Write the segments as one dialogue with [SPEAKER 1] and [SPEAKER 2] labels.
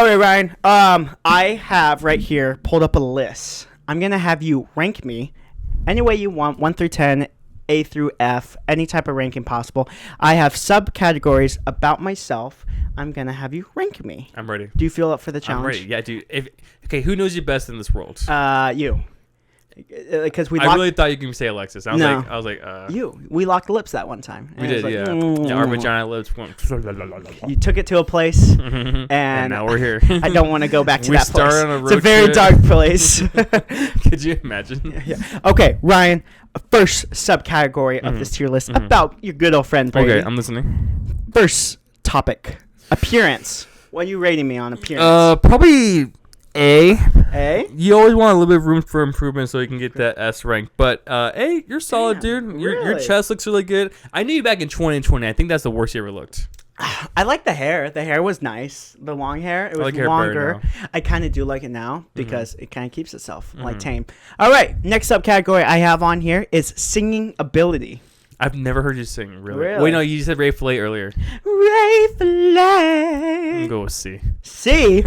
[SPEAKER 1] All right, Ryan. I have right here pulled up a list. I'm gonna have you rank me any way you want, 1 through 10, A through F, any type of ranking possible. I have subcategories about myself. I'm gonna have you rank me.
[SPEAKER 2] I'm ready.
[SPEAKER 1] Do you feel up for the
[SPEAKER 2] I'm
[SPEAKER 1] challenge?
[SPEAKER 2] ready. Yeah, dude. Okay, who knows you best in this world?
[SPEAKER 1] You. Because
[SPEAKER 2] I really thought you could say Alexis. I was like,
[SPEAKER 1] We locked lips that one time.
[SPEAKER 2] We did,
[SPEAKER 1] like,
[SPEAKER 2] yeah. Our vagina lips went.
[SPEAKER 1] You took it to a place, and
[SPEAKER 2] now we're here.
[SPEAKER 1] I don't want to go back to
[SPEAKER 2] We
[SPEAKER 1] that place.
[SPEAKER 2] started on a road
[SPEAKER 1] It's a very
[SPEAKER 2] trip.
[SPEAKER 1] dark place.
[SPEAKER 2] Could you imagine?
[SPEAKER 1] Yeah. Okay, Ryan. First subcategory of this tier list about your good old friend Brady.
[SPEAKER 2] Okay, I'm listening.
[SPEAKER 1] First topic: appearance. What are you rating me on appearance?
[SPEAKER 2] Probably A.
[SPEAKER 1] A.
[SPEAKER 2] You always want a little bit of room for improvement so you can get that S rank. But A, you're solid, dude. Your
[SPEAKER 1] really?
[SPEAKER 2] chest looks really good. I knew you back in 2020. I think that's the worst you ever looked.
[SPEAKER 1] I like the hair. The hair was nice. The long hair. It was
[SPEAKER 2] like hair better
[SPEAKER 1] longer.
[SPEAKER 2] now.
[SPEAKER 1] I kind of do like it now because it kind of keeps itself like tame. All right. Next subcategory I have on here is singing ability.
[SPEAKER 2] I've never heard you sing, really.
[SPEAKER 1] Really?
[SPEAKER 2] Wait, no, you said Ray Fillet earlier.
[SPEAKER 1] Ray
[SPEAKER 2] I'm
[SPEAKER 1] Fillet.
[SPEAKER 2] gonna go with C.
[SPEAKER 1] See?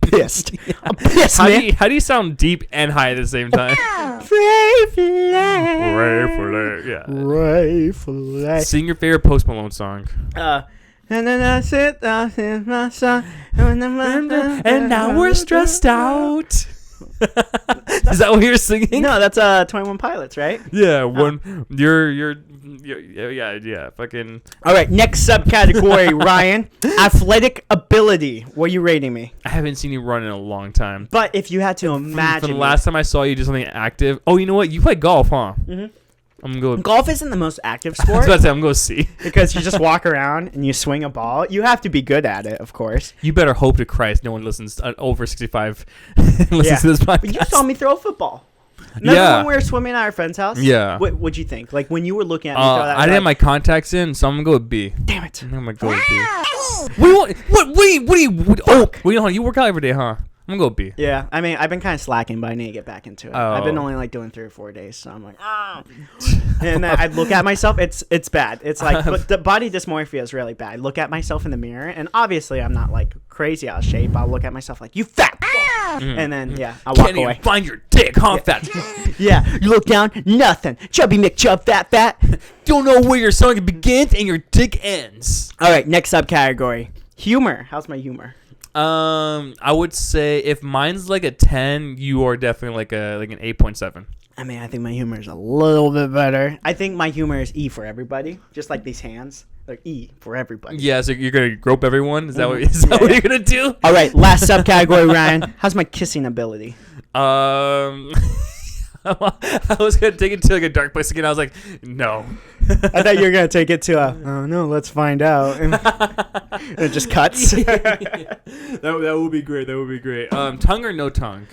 [SPEAKER 1] Pissed. I'm pissed, man.
[SPEAKER 2] How do you sound deep and high at the same time?
[SPEAKER 1] Ray Fillet.
[SPEAKER 2] Ray Fillet, yeah.
[SPEAKER 1] Ray Fillet.
[SPEAKER 2] Sing your favorite Post Malone song.
[SPEAKER 1] And then I sit down in my son.
[SPEAKER 2] And now we're stressed out. Is that what you're singing?
[SPEAKER 1] No, that's 21 Pilots, right?
[SPEAKER 2] Yeah, when you're yeah, fucking.
[SPEAKER 1] All right, next subcategory, Ryan. Athletic ability. What are you rating me?
[SPEAKER 2] I haven't seen you run in a long time.
[SPEAKER 1] But if you had to
[SPEAKER 2] From
[SPEAKER 1] imagine,
[SPEAKER 2] the last time I saw you do something active. Oh, you know what? You play golf, huh?
[SPEAKER 1] Mhm.
[SPEAKER 2] I'm gonna go.
[SPEAKER 1] golf isn't the most active
[SPEAKER 2] I was
[SPEAKER 1] sport
[SPEAKER 2] about to say, I'm gonna go C.
[SPEAKER 1] because you just walk around and you swing a ball. You have to be good at it, of course.
[SPEAKER 2] You better hope to Christ no one listens over 65 listens
[SPEAKER 1] Yeah.
[SPEAKER 2] to this podcast.
[SPEAKER 1] But you saw me throw a football. Remember
[SPEAKER 2] Yeah.
[SPEAKER 1] when we were swimming at our friend's house?
[SPEAKER 2] Yeah.
[SPEAKER 1] What'd you think? Like when you were looking at me throw that.
[SPEAKER 2] I didn't have my contacts in, so I'm gonna go with B.
[SPEAKER 1] Damn it.
[SPEAKER 2] I'm gonna go with B. What do you? Oh, wait, hold on. You work out every day, huh? I'm gonna go with B.
[SPEAKER 1] Yeah, I mean, I've been kind of slacking, but I need to get back into it.
[SPEAKER 2] Oh.
[SPEAKER 1] I've been only like doing 3 or 4 days, so I'm like, and then I look at myself. It's bad. It's like, but the body dysmorphia is really bad. I look at myself in the mirror, and obviously I'm not like crazy out of shape. I'll look at myself like, you fat, and then I'll walk
[SPEAKER 2] Can't
[SPEAKER 1] away.
[SPEAKER 2] even find your dick, huh, fat?
[SPEAKER 1] Yeah, you look down, nothing. Chubby McChub, fat.
[SPEAKER 2] Don't know where your song begins and your dick ends.
[SPEAKER 1] All right, next subcategory, humor. How's my humor?
[SPEAKER 2] I would say if mine's like a 10, you are definitely like an 8.7.
[SPEAKER 1] I mean, I think my humor is a little bit better. I think my humor is E for everybody, just like these hands. They're E for everybody.
[SPEAKER 2] Yeah, so you're gonna grope everyone. Is that what
[SPEAKER 1] Yeah.
[SPEAKER 2] you're gonna do?
[SPEAKER 1] All right, last subcategory, Ryan. How's my kissing ability?
[SPEAKER 2] I was gonna take it to like a dark place again. I was like, no.
[SPEAKER 1] I thought you were gonna take it to oh no, let's find out. And it just cuts.
[SPEAKER 2] That would be great. That would be great. Tongue or no tongue?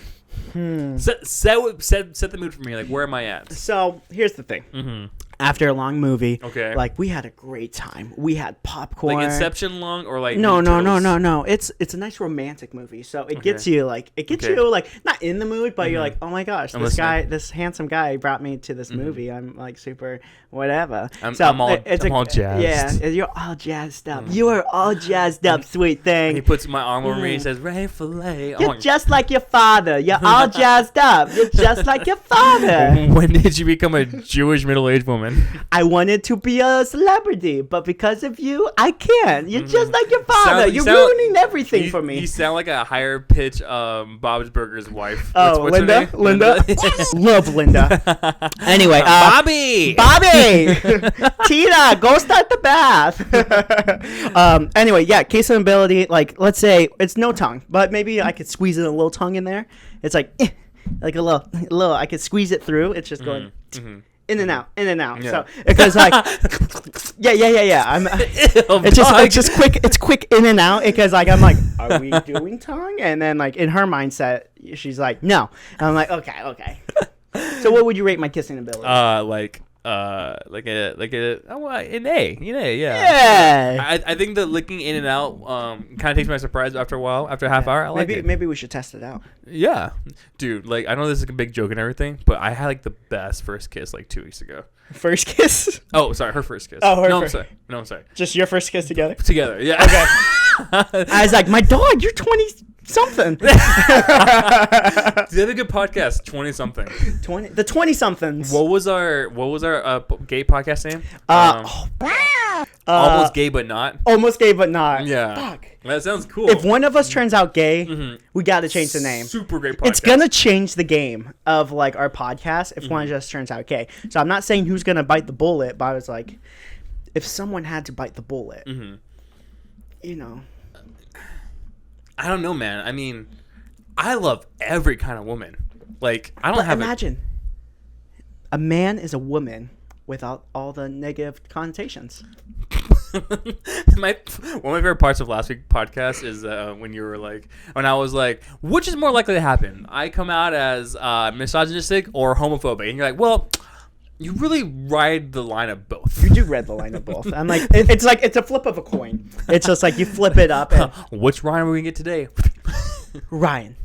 [SPEAKER 2] Set the mood for me. Like, where am I at?
[SPEAKER 1] So here's the thing.
[SPEAKER 2] Mm-hmm.
[SPEAKER 1] After a long movie,
[SPEAKER 2] Okay.
[SPEAKER 1] like we had a great time. We had popcorn.
[SPEAKER 2] Like Inception long or like
[SPEAKER 1] No.
[SPEAKER 2] Turtles?
[SPEAKER 1] It's a nice romantic movie. So it gets you like you like not in the mood, but you're like, oh my gosh,
[SPEAKER 2] I'm
[SPEAKER 1] this handsome guy brought me to this movie. I'm like super whatever.
[SPEAKER 2] I'm
[SPEAKER 1] So
[SPEAKER 2] all
[SPEAKER 1] it's
[SPEAKER 2] jazzed.
[SPEAKER 1] Yeah, you're all jazzed up. You are all jazzed up, sweet thing.
[SPEAKER 2] He puts my arm over me and says, Ray Fillet.
[SPEAKER 1] You're just like your father. You're all jazzed up. You're just like your father.
[SPEAKER 2] When did you become a Jewish middle-aged woman?
[SPEAKER 1] I wanted to be a celebrity, but because of you, I can't. You're just like your father. You're ruining everything for me.
[SPEAKER 2] You sound like a higher pitch Bob's Burgers wife.
[SPEAKER 1] Oh,
[SPEAKER 2] what's her name?
[SPEAKER 1] Linda? Love Linda. Anyway,
[SPEAKER 2] Bobby!
[SPEAKER 1] Tina, go start the bath. Anyway, yeah, case of ability, like, let's say it's no tongue, but maybe I could squeeze in a little tongue in there. It's like a little, I could squeeze it through. It's just going in and out.
[SPEAKER 2] Yeah.
[SPEAKER 1] So, because like, yeah. It's just quick. It's quick in and out because like I'm like, are we doing tongue? And then like in her mindset, she's like, no. And I'm like, okay. So what would you rate my kissing ability?
[SPEAKER 2] Like an A. Yeah.
[SPEAKER 1] Yeah.
[SPEAKER 2] I think the licking in and out kind of takes me by surprise after a while, after a half hour. I like it.
[SPEAKER 1] Maybe we should test it out.
[SPEAKER 2] Yeah, dude. Like, I know this is a big joke and everything, but I had like the best first kiss like 2 weeks ago.
[SPEAKER 1] First kiss?
[SPEAKER 2] Oh, sorry, her first kiss.
[SPEAKER 1] Oh, her
[SPEAKER 2] no,
[SPEAKER 1] first.
[SPEAKER 2] I'm sorry.
[SPEAKER 1] Just your first kiss together?
[SPEAKER 2] Together, yeah.
[SPEAKER 1] Okay. I was like, my dog, you're 20-something.
[SPEAKER 2] They have a good podcast, 20-something.
[SPEAKER 1] 20-somethings.
[SPEAKER 2] What was our gay podcast name? Almost Gay But Not.
[SPEAKER 1] Almost Gay But Not.
[SPEAKER 2] Yeah.
[SPEAKER 1] Fuck.
[SPEAKER 2] That sounds cool.
[SPEAKER 1] If one of us turns out gay, we got to change the name.
[SPEAKER 2] Super great podcast.
[SPEAKER 1] It's gonna change the game of like our podcast if one of us turns out gay. So I'm not saying who's gonna bite the bullet, but I was like, if someone had to bite the bullet, you know.
[SPEAKER 2] I don't know, man. I mean, I love every kind of woman. Like, I don't have
[SPEAKER 1] imagine a man is a woman without all the negative connotations.
[SPEAKER 2] One of my favorite parts of last week's podcast is when I was like, which is more likely to happen? I come out as misogynistic or homophobic, and you're like, well, you really ride the line of both.
[SPEAKER 1] You do ride the line of both. I'm like, it's a flip of a coin. It's just like you flip it up. And
[SPEAKER 2] which Ryan are we gonna get today?
[SPEAKER 1] Ryan,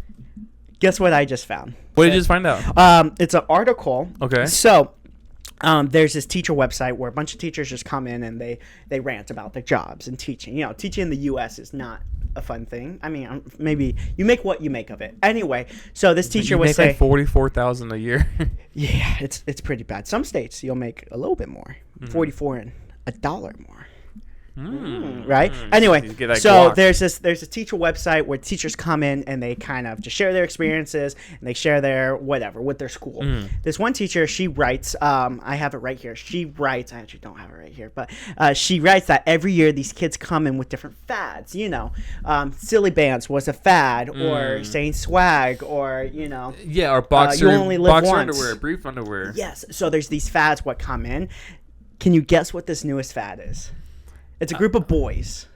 [SPEAKER 1] guess what I just found?
[SPEAKER 2] What did you just find out?
[SPEAKER 1] It's an article.
[SPEAKER 2] Okay.
[SPEAKER 1] So. There's this teacher website where a bunch of teachers just come in and they rant about their jobs and teaching. You know, teaching in the U.S. is not a fun thing. I mean, maybe you make what you make of it. Anyway, so this teacher would say,
[SPEAKER 2] like $44,000 a year.
[SPEAKER 1] Yeah, it's pretty bad. Some states you'll make a little bit more, $44 and $1 more. Right? Anyway, so
[SPEAKER 2] guac.
[SPEAKER 1] there's a teacher website where teachers come in and they kind of just share their experiences and they share their whatever with their school. This one teacher, she writes, I have it right here. She writes, I actually don't have it right here, but she writes that every year these kids come in with different fads. You know, silly bands was a fad, or saying swag, or
[SPEAKER 2] yeah, or boxer,
[SPEAKER 1] you only live
[SPEAKER 2] boxer
[SPEAKER 1] once.
[SPEAKER 2] underwear, brief underwear.
[SPEAKER 1] Yes. So there's these fads what come in. Can you guess what this newest fad is? It's a group of boys.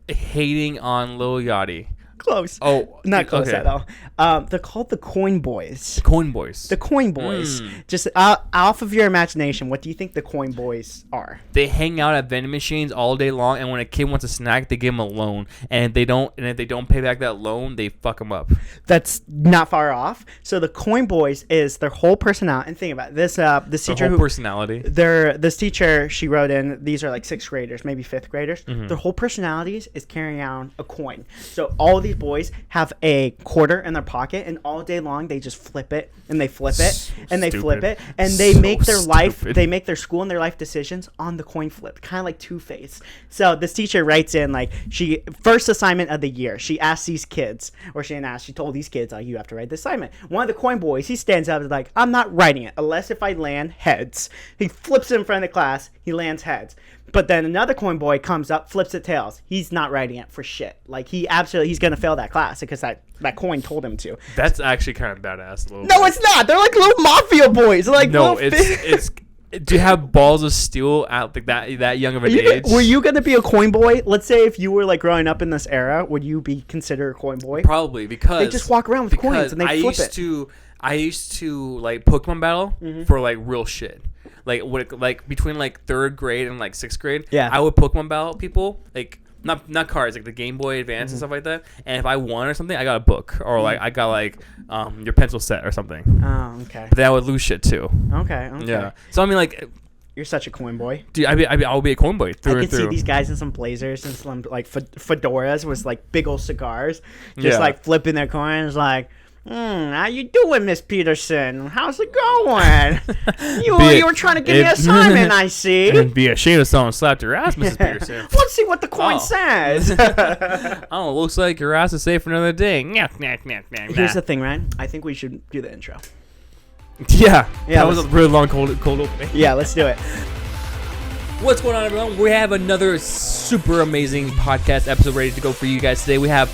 [SPEAKER 2] Hating on Lil Yachty.
[SPEAKER 1] Close.
[SPEAKER 2] Oh,
[SPEAKER 1] not close
[SPEAKER 2] okay.
[SPEAKER 1] at all. They're called the Coin Boys.
[SPEAKER 2] Coin Boys.
[SPEAKER 1] The Coin Boys. Just off of your imagination, what do you think the Coin Boys are?
[SPEAKER 2] They hang out at vending machines all day long, and when a kid wants a snack, they give them a loan. And if they don't pay back that loan, they fuck them up.
[SPEAKER 1] That's not far off. So the Coin Boys is their whole personality. And think about it. This teacher this teacher, she wrote in, these are like 6th graders, maybe 5th graders. Their whole personalities is carrying around a coin. So all of these boys have a quarter in their pocket, and all day long they just flip it and they flip it and they flip it, and they make their life, they make their school and their life decisions on the coin flip, kind of like Two-Face. So this teacher writes in, like, she first assignment of the year, she asked these kids, or she told these kids, like, you have to write the assignment. One of the Coin Boys, he stands up and is like, I'm not writing it unless if I land heads. He flips it in front of the class, he lands heads. But then another Coin Boy comes up, flips it tails. He's not writing it for shit. Like, he's gonna fail that class because that coin told him to.
[SPEAKER 2] That's actually kind of badass.
[SPEAKER 1] No, it's not. They're like little mafia boys. They're like,
[SPEAKER 2] no, it's. Do you have balls of steel at like that young of an age?
[SPEAKER 1] Were you gonna be a Coin Boy? Let's say if you were like growing up in this era, would you be considered a Coin Boy?
[SPEAKER 2] Probably, because
[SPEAKER 1] they just walk around with coins and they flip it.
[SPEAKER 2] I used to like Pokemon battle for like real shit. Like between like 3rd grade and like 6th grade,
[SPEAKER 1] yeah,
[SPEAKER 2] I would Pokemon battle people, like not cards, like the Game Boy Advance and stuff like that. And if I won or something, I got a book, or like I got like your pencil set or something.
[SPEAKER 1] Oh, okay.
[SPEAKER 2] But then I would lose shit too.
[SPEAKER 1] Okay.
[SPEAKER 2] Yeah. So I mean, like,
[SPEAKER 1] you're such a Coin Boy.
[SPEAKER 2] Dude, I'll be a Coin Boy through and through.
[SPEAKER 1] I can see these guys in some blazers and some like fedoras with like big old cigars, just like flipping their coins, like. How you doing, Miss Peterson? How's it going? You were trying to give me an assignment, I see.
[SPEAKER 2] Be ashamed of someone slapped your ass, Mrs. Peterson.
[SPEAKER 1] Let's see what the coin says.
[SPEAKER 2] Oh, looks like your ass is safe for another day.
[SPEAKER 1] Here's the thing, Ryan. I think we should do the intro.
[SPEAKER 2] Yeah. That was a really long cold opening.
[SPEAKER 1] Yeah, let's do it.
[SPEAKER 2] What's going on, everyone? We have another super amazing podcast episode ready to go for you guys today. We have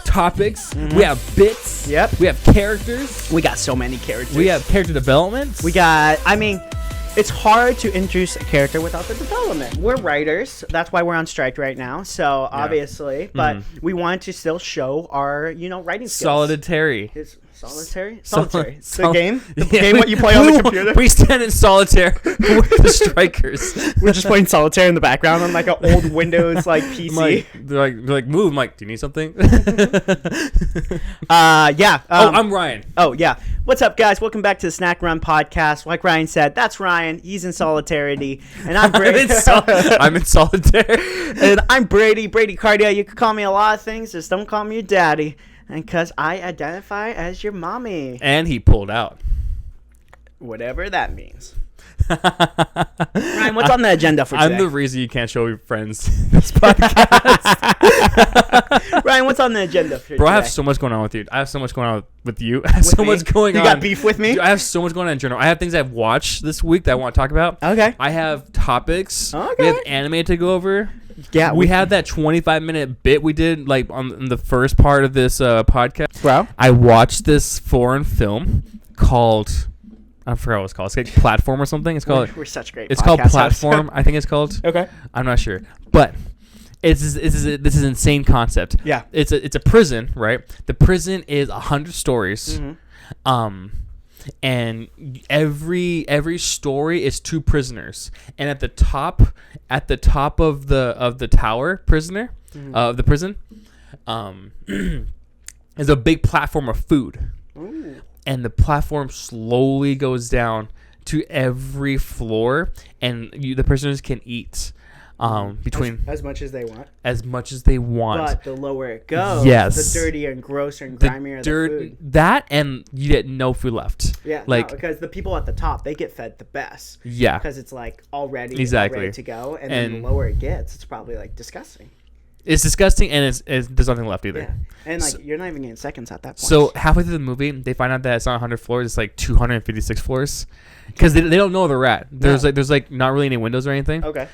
[SPEAKER 2] topics, we have bits, we have characters.
[SPEAKER 1] We got so many characters.
[SPEAKER 2] We have character development.
[SPEAKER 1] It's hard to introduce a character without the development. We're writers. That's why we're on strike right now. So, obviously. But we want to still show our, writing skills.
[SPEAKER 2] Solitary.
[SPEAKER 1] Solitary?
[SPEAKER 2] Sol-
[SPEAKER 1] Solitary.
[SPEAKER 2] sol-
[SPEAKER 1] the game? The
[SPEAKER 2] Yeah,
[SPEAKER 1] game what you play on the computer?
[SPEAKER 2] We stand in solitaire with the strikers.
[SPEAKER 1] We're just playing solitaire in the background on like an old Windows like PC.
[SPEAKER 2] They're like, move. I'm like, do you need something?
[SPEAKER 1] Yeah.
[SPEAKER 2] I'm Ryan.
[SPEAKER 1] Oh, yeah. What's up, guys? Welcome back to the Snack Run Podcast. Like Ryan said, that's Ryan. He's in solitarity. And I'm Brady.
[SPEAKER 2] I'm in solitaire.
[SPEAKER 1] And I'm Brady Cardia. You can call me a lot of things. Just don't call me your daddy. And because I identify as your mommy.
[SPEAKER 2] And he pulled out.
[SPEAKER 1] Whatever that means. Ryan, what's on the agenda for today?
[SPEAKER 2] I'm the reason you can't show your friends this podcast.
[SPEAKER 1] Ryan, what's on the agenda for
[SPEAKER 2] Bro,
[SPEAKER 1] today?
[SPEAKER 2] I have so much going on with you. I have so much going on with you. I have so much going on.
[SPEAKER 1] You got beef with me?
[SPEAKER 2] Dude, I have so much going on in general. I have things I've watched this week that I want to talk about.
[SPEAKER 1] Okay.
[SPEAKER 2] I have topics.
[SPEAKER 1] Okay.
[SPEAKER 2] We have anime to go over.
[SPEAKER 1] Yeah.
[SPEAKER 2] We had that 25-minute bit we did like on the first part of this podcast.
[SPEAKER 1] Bro.
[SPEAKER 2] I watched this foreign film called, I forgot what it's called. It's like Platform or something. It's called.
[SPEAKER 1] We're such great.
[SPEAKER 2] It's called
[SPEAKER 1] podcast
[SPEAKER 2] Platform.
[SPEAKER 1] hosts.
[SPEAKER 2] I think it's called.
[SPEAKER 1] Okay.
[SPEAKER 2] I'm not sure, but this is insane concept.
[SPEAKER 1] Yeah.
[SPEAKER 2] It's a prison, right? The prison is 100 stories.
[SPEAKER 1] Mm-hmm.
[SPEAKER 2] And every story is two prisoners, and at the top of the tower prisoner of the prison is a big platform of food.
[SPEAKER 1] Ooh.
[SPEAKER 2] And the platform slowly goes down to every floor, and the prisoners can eat between
[SPEAKER 1] as much as they want.
[SPEAKER 2] as much as they want.
[SPEAKER 1] But the lower it goes,
[SPEAKER 2] Yes.
[SPEAKER 1] the dirtier and grosser and grimier the food.
[SPEAKER 2] That, and you get no food left.
[SPEAKER 1] Yeah,
[SPEAKER 2] like
[SPEAKER 1] because the people at the top, they get fed the best.
[SPEAKER 2] yeah,
[SPEAKER 1] Because it's like already
[SPEAKER 2] Exactly.
[SPEAKER 1] ready to go, and then the
[SPEAKER 2] And-
[SPEAKER 1] lower it gets, it's probably like disgusting.
[SPEAKER 2] it's disgusting, and it's there's nothing left either.
[SPEAKER 1] Yeah, and like
[SPEAKER 2] So-
[SPEAKER 1] you're not even getting seconds at that point.
[SPEAKER 2] So halfway through the movie, they find out that it's not 100 floors; it's like 256 floors, because they don't know where they're at. There's like not really any windows or anything.
[SPEAKER 1] okay,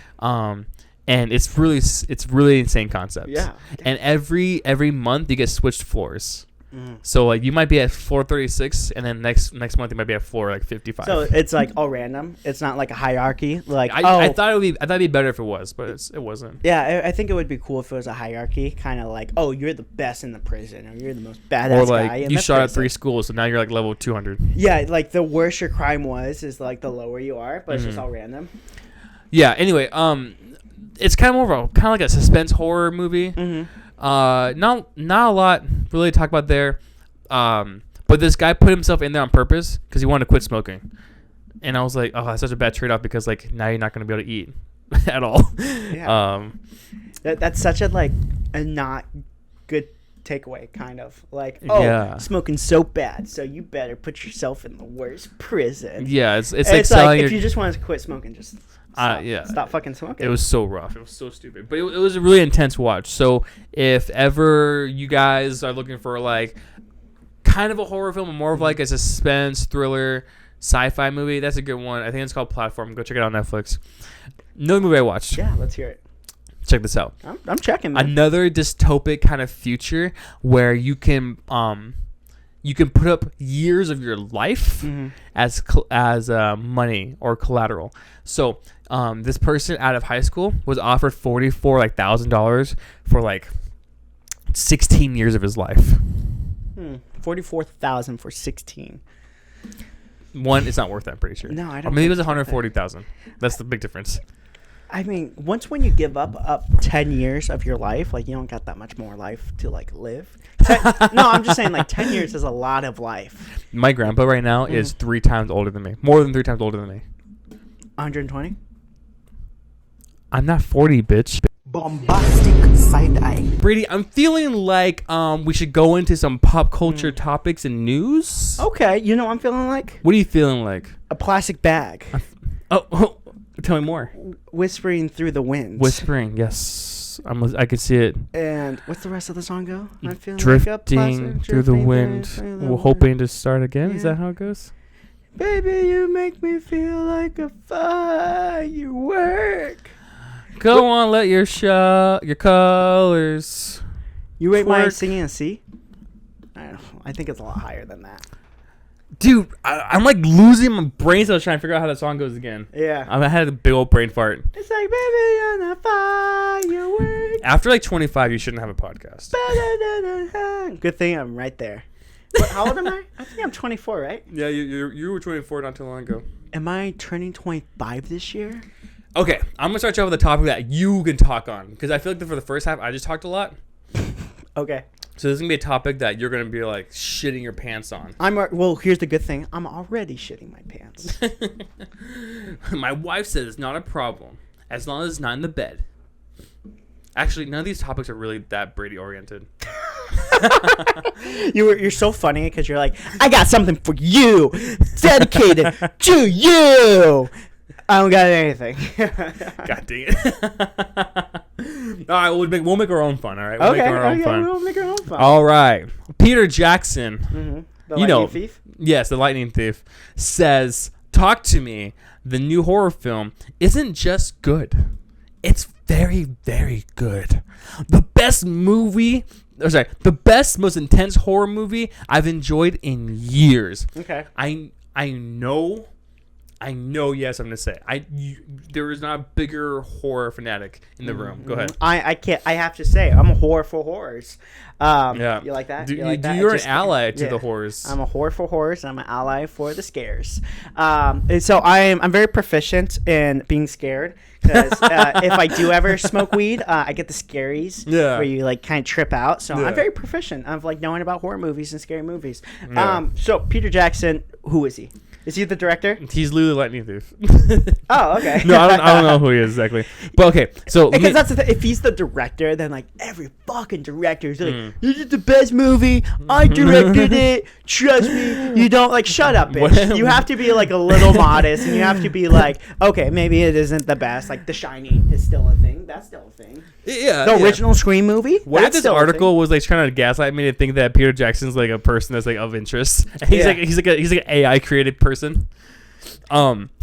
[SPEAKER 2] And it's really insane concept.
[SPEAKER 1] yeah,
[SPEAKER 2] And every month you get switched floors.
[SPEAKER 1] Mm.
[SPEAKER 2] So like you might be at floor 36, and then next month you might be at floor like 55.
[SPEAKER 1] So it's like all random. It's not like a hierarchy. Like
[SPEAKER 2] I thought it'd be better if it was, but it wasn't.
[SPEAKER 1] yeah, I think it would be cool if it was a hierarchy, kind of like, oh, you're the best in the prison, or you're the most badass
[SPEAKER 2] Or
[SPEAKER 1] guy
[SPEAKER 2] like
[SPEAKER 1] in
[SPEAKER 2] you
[SPEAKER 1] the
[SPEAKER 2] shot at
[SPEAKER 1] prison.
[SPEAKER 2] 3 schools, so now you're like level 200.
[SPEAKER 1] Yeah, like the worse your crime was is like the lower you are, but it's just
[SPEAKER 2] Mhm.
[SPEAKER 1] all random.
[SPEAKER 2] Yeah. Anyway, it's kind of more of like a suspense horror movie.
[SPEAKER 1] Mm-hmm.
[SPEAKER 2] Not a lot really to talk about there. But this guy put himself in there on purpose because he wanted to quit smoking. And I was like, oh, that's such a bad trade-off because like now you're not going to be able to eat at all.
[SPEAKER 1] Yeah. That's such a like a not good takeaway, kind of like, oh,
[SPEAKER 2] Yeah.
[SPEAKER 1] smoking's so bad, so you better put yourself in the worst prison.
[SPEAKER 2] Yeah, it's like
[SPEAKER 1] It's
[SPEAKER 2] selling
[SPEAKER 1] like
[SPEAKER 2] your,
[SPEAKER 1] if you just want to quit smoking, just stop fucking smoking.
[SPEAKER 2] It was so rough. It was so stupid. But it was a really intense watch. So if ever you guys are looking for like kind of a horror film, or more of like a suspense thriller sci-fi movie, that's a good one. I think it's called Platform. Go check it out on Netflix. Another movie I watched.
[SPEAKER 1] Yeah, let's hear it.
[SPEAKER 2] Check this out.
[SPEAKER 1] I'm checking. Man.
[SPEAKER 2] Another dystopic kind of future where you can put up years of your life
[SPEAKER 1] Mm-hmm.
[SPEAKER 2] as money or collateral. So this person out of high school was offered $44,000 for like 16 years of his life.
[SPEAKER 1] 44,000 for 16.
[SPEAKER 2] One, it's not worth that, I'm pretty sure.
[SPEAKER 1] No, I
[SPEAKER 2] Or
[SPEAKER 1] don't.
[SPEAKER 2] maybe it was
[SPEAKER 1] think it's worth it.
[SPEAKER 2] 140,000. That's the big difference.
[SPEAKER 1] I mean, once when you give up 10 years of your life, like you don't got that much more life to like live. No, I'm just saying like 10 years is a lot of life.
[SPEAKER 2] My grandpa right now is 3 times older than me. More than 3 times older than me.
[SPEAKER 1] 120.
[SPEAKER 2] I'm not 40, bitch.
[SPEAKER 1] Bombastic side eye.
[SPEAKER 2] Brady, I'm feeling like we should go into some pop culture topics and news.
[SPEAKER 1] Okay, you know what I'm feeling like?
[SPEAKER 2] What are you feeling like?
[SPEAKER 1] A plastic bag
[SPEAKER 2] Oh, tell me more.
[SPEAKER 1] whispering through the wind.
[SPEAKER 2] Whispering, yes. I can see it.
[SPEAKER 1] And what's the rest of the song go? I'm feeling
[SPEAKER 2] Drifting
[SPEAKER 1] like a plastic,
[SPEAKER 2] through the
[SPEAKER 1] drifting
[SPEAKER 2] wind,
[SPEAKER 1] through the
[SPEAKER 2] we're
[SPEAKER 1] wind.
[SPEAKER 2] hoping to start again. Is
[SPEAKER 1] Yeah.
[SPEAKER 2] that how it goes?
[SPEAKER 1] Baby, you make me feel like a firework.
[SPEAKER 2] Go on, let your colors.
[SPEAKER 1] You rate my
[SPEAKER 2] Twerk.
[SPEAKER 1] singing a C? I don't know. I think it's a lot higher than that.
[SPEAKER 2] Dude, I'm like losing my brain cells trying to figure out how that song goes again.
[SPEAKER 1] Yeah.
[SPEAKER 2] I had a big old brain fart.
[SPEAKER 1] It's like, baby, on a firework.
[SPEAKER 2] After like 25, you shouldn't have a podcast.
[SPEAKER 1] Good thing I'm right there. How old am I? I think I'm 24, right?
[SPEAKER 2] Yeah, you were 24 not too long ago.
[SPEAKER 1] Am I turning 25 this year?
[SPEAKER 2] Okay, I'm gonna start you off with a topic that you can talk on because I feel like for the first half I just talked a lot.
[SPEAKER 1] Okay.
[SPEAKER 2] So this is gonna be a topic that you're gonna be like shitting your pants on.
[SPEAKER 1] Well, here's the good thing. I'm already shitting my pants.
[SPEAKER 2] My wife says it's not a problem as long as it's not in the bed. Actually, none of these topics are really that Brady oriented.
[SPEAKER 1] You're so funny because you're like, I got something for you, dedicated to you. I don't got anything.
[SPEAKER 2] God dang it! All right, we'll make our own fun. All right, we'll make our own fun.
[SPEAKER 1] We'll make our own fun.
[SPEAKER 2] All right, Peter Jackson.
[SPEAKER 1] Mm-hmm. The
[SPEAKER 2] You know,
[SPEAKER 1] lightning thief?
[SPEAKER 2] yes, the Lightning Thief says, "Talk to Me." The new horror film isn't just good; it's very, very good. The best, most intense horror movie I've enjoyed in years.
[SPEAKER 1] Okay.
[SPEAKER 2] I know. Yes, I'm gonna say there is not a bigger horror fanatic in the room. Go ahead.
[SPEAKER 1] I can't. I have to say, I'm a whore for horrors.
[SPEAKER 2] Yeah.
[SPEAKER 1] You like that?
[SPEAKER 2] You
[SPEAKER 1] like that?
[SPEAKER 2] you're an ally to the horrors.
[SPEAKER 1] I'm a whore for horrors. I'm an ally for the scares. And so I'm very proficient in being scared. Because if I do ever smoke weed, I get the scaries.
[SPEAKER 2] Yeah.
[SPEAKER 1] Where you like kind of trip out. So
[SPEAKER 2] Yeah.
[SPEAKER 1] I'm very proficient of like knowing about horror movies and scary movies.
[SPEAKER 2] Yeah.
[SPEAKER 1] So Peter Jackson, who is he? Is he the director?
[SPEAKER 2] He's Lou the Lightning Thief.
[SPEAKER 1] Oh, okay.
[SPEAKER 2] No, I don't know who he is exactly. But okay, so
[SPEAKER 1] Because that's the thing. If he's the director, then like every fucking director is like, "This is the best movie. I directed it. Trust me." You don't like shut up, bitch.
[SPEAKER 2] What?
[SPEAKER 1] You have to be like a little modest, and you have to be like, okay, maybe it isn't the best. Like The Shining is still a thing. That's still a thing.
[SPEAKER 2] yeah,
[SPEAKER 1] The original Scream movie.
[SPEAKER 2] What
[SPEAKER 1] that's
[SPEAKER 2] if this
[SPEAKER 1] still a
[SPEAKER 2] article was like trying to gaslight me to think that Peter Jackson's like a person that's like of interest? He's
[SPEAKER 1] Yeah.
[SPEAKER 2] he's like an AI created person.
[SPEAKER 1] thing.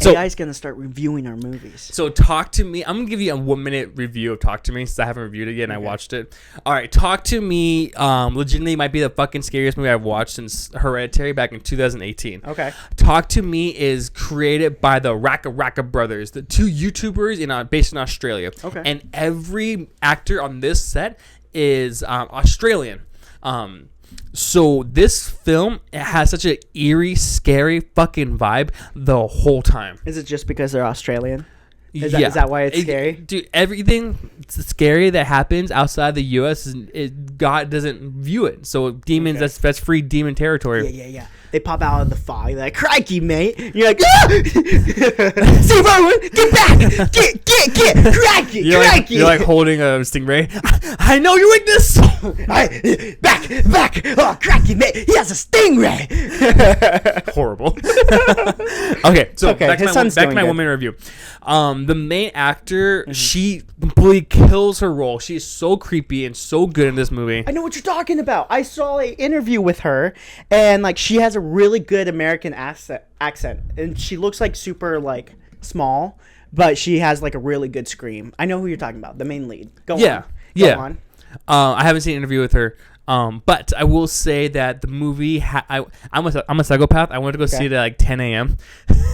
[SPEAKER 2] So
[SPEAKER 1] AI's gonna start reviewing our movies.
[SPEAKER 2] So Talk to Me. I'm gonna give you a 1 minute review of Talk to Me since I haven't reviewed it yet and I watched it. All right, Talk to Me. Legitimately might be the fucking scariest movie I've watched since Hereditary back in 2018.
[SPEAKER 1] Okay.
[SPEAKER 2] Talk to Me is created by the Raka brothers, the two YouTubers based in Australia.
[SPEAKER 1] Okay.
[SPEAKER 2] And every actor on this set is Australian. So this film, it has such an eerie, scary fucking vibe the whole time.
[SPEAKER 1] Is it just because they're Australian? Is that why it's scary?
[SPEAKER 2] Dude, everything scary that happens outside the U.S. God doesn't view it. So demons,
[SPEAKER 1] Okay.
[SPEAKER 2] that's free demon territory.
[SPEAKER 1] Yeah. They pop out of the fog. They're like, "Crikey, mate!" And you're like, "Ah! Steve Irwin, get back! Get! Crikey, crikey!"
[SPEAKER 2] You're like holding a stingray. I know your weakness.
[SPEAKER 1] Back! Oh, crikey, mate! He has a stingray.
[SPEAKER 2] Horrible. Okay, so
[SPEAKER 1] Okay,
[SPEAKER 2] back
[SPEAKER 1] his
[SPEAKER 2] to
[SPEAKER 1] son's
[SPEAKER 2] my
[SPEAKER 1] doing good.
[SPEAKER 2] 1 minute review. The main actor, she completely kills her role. She's so creepy and so good in this movie.
[SPEAKER 1] I know what you're talking about. I saw an interview with her, and like she has a really good American accent, and she looks like super like small, but she has like a really good scream. I know who you're talking about. The main lead. Go on. Go on.
[SPEAKER 2] I haven't seen an interview with her. But I will say that the movie, I'm a psychopath. I wanted to go see it at like 10 a.m.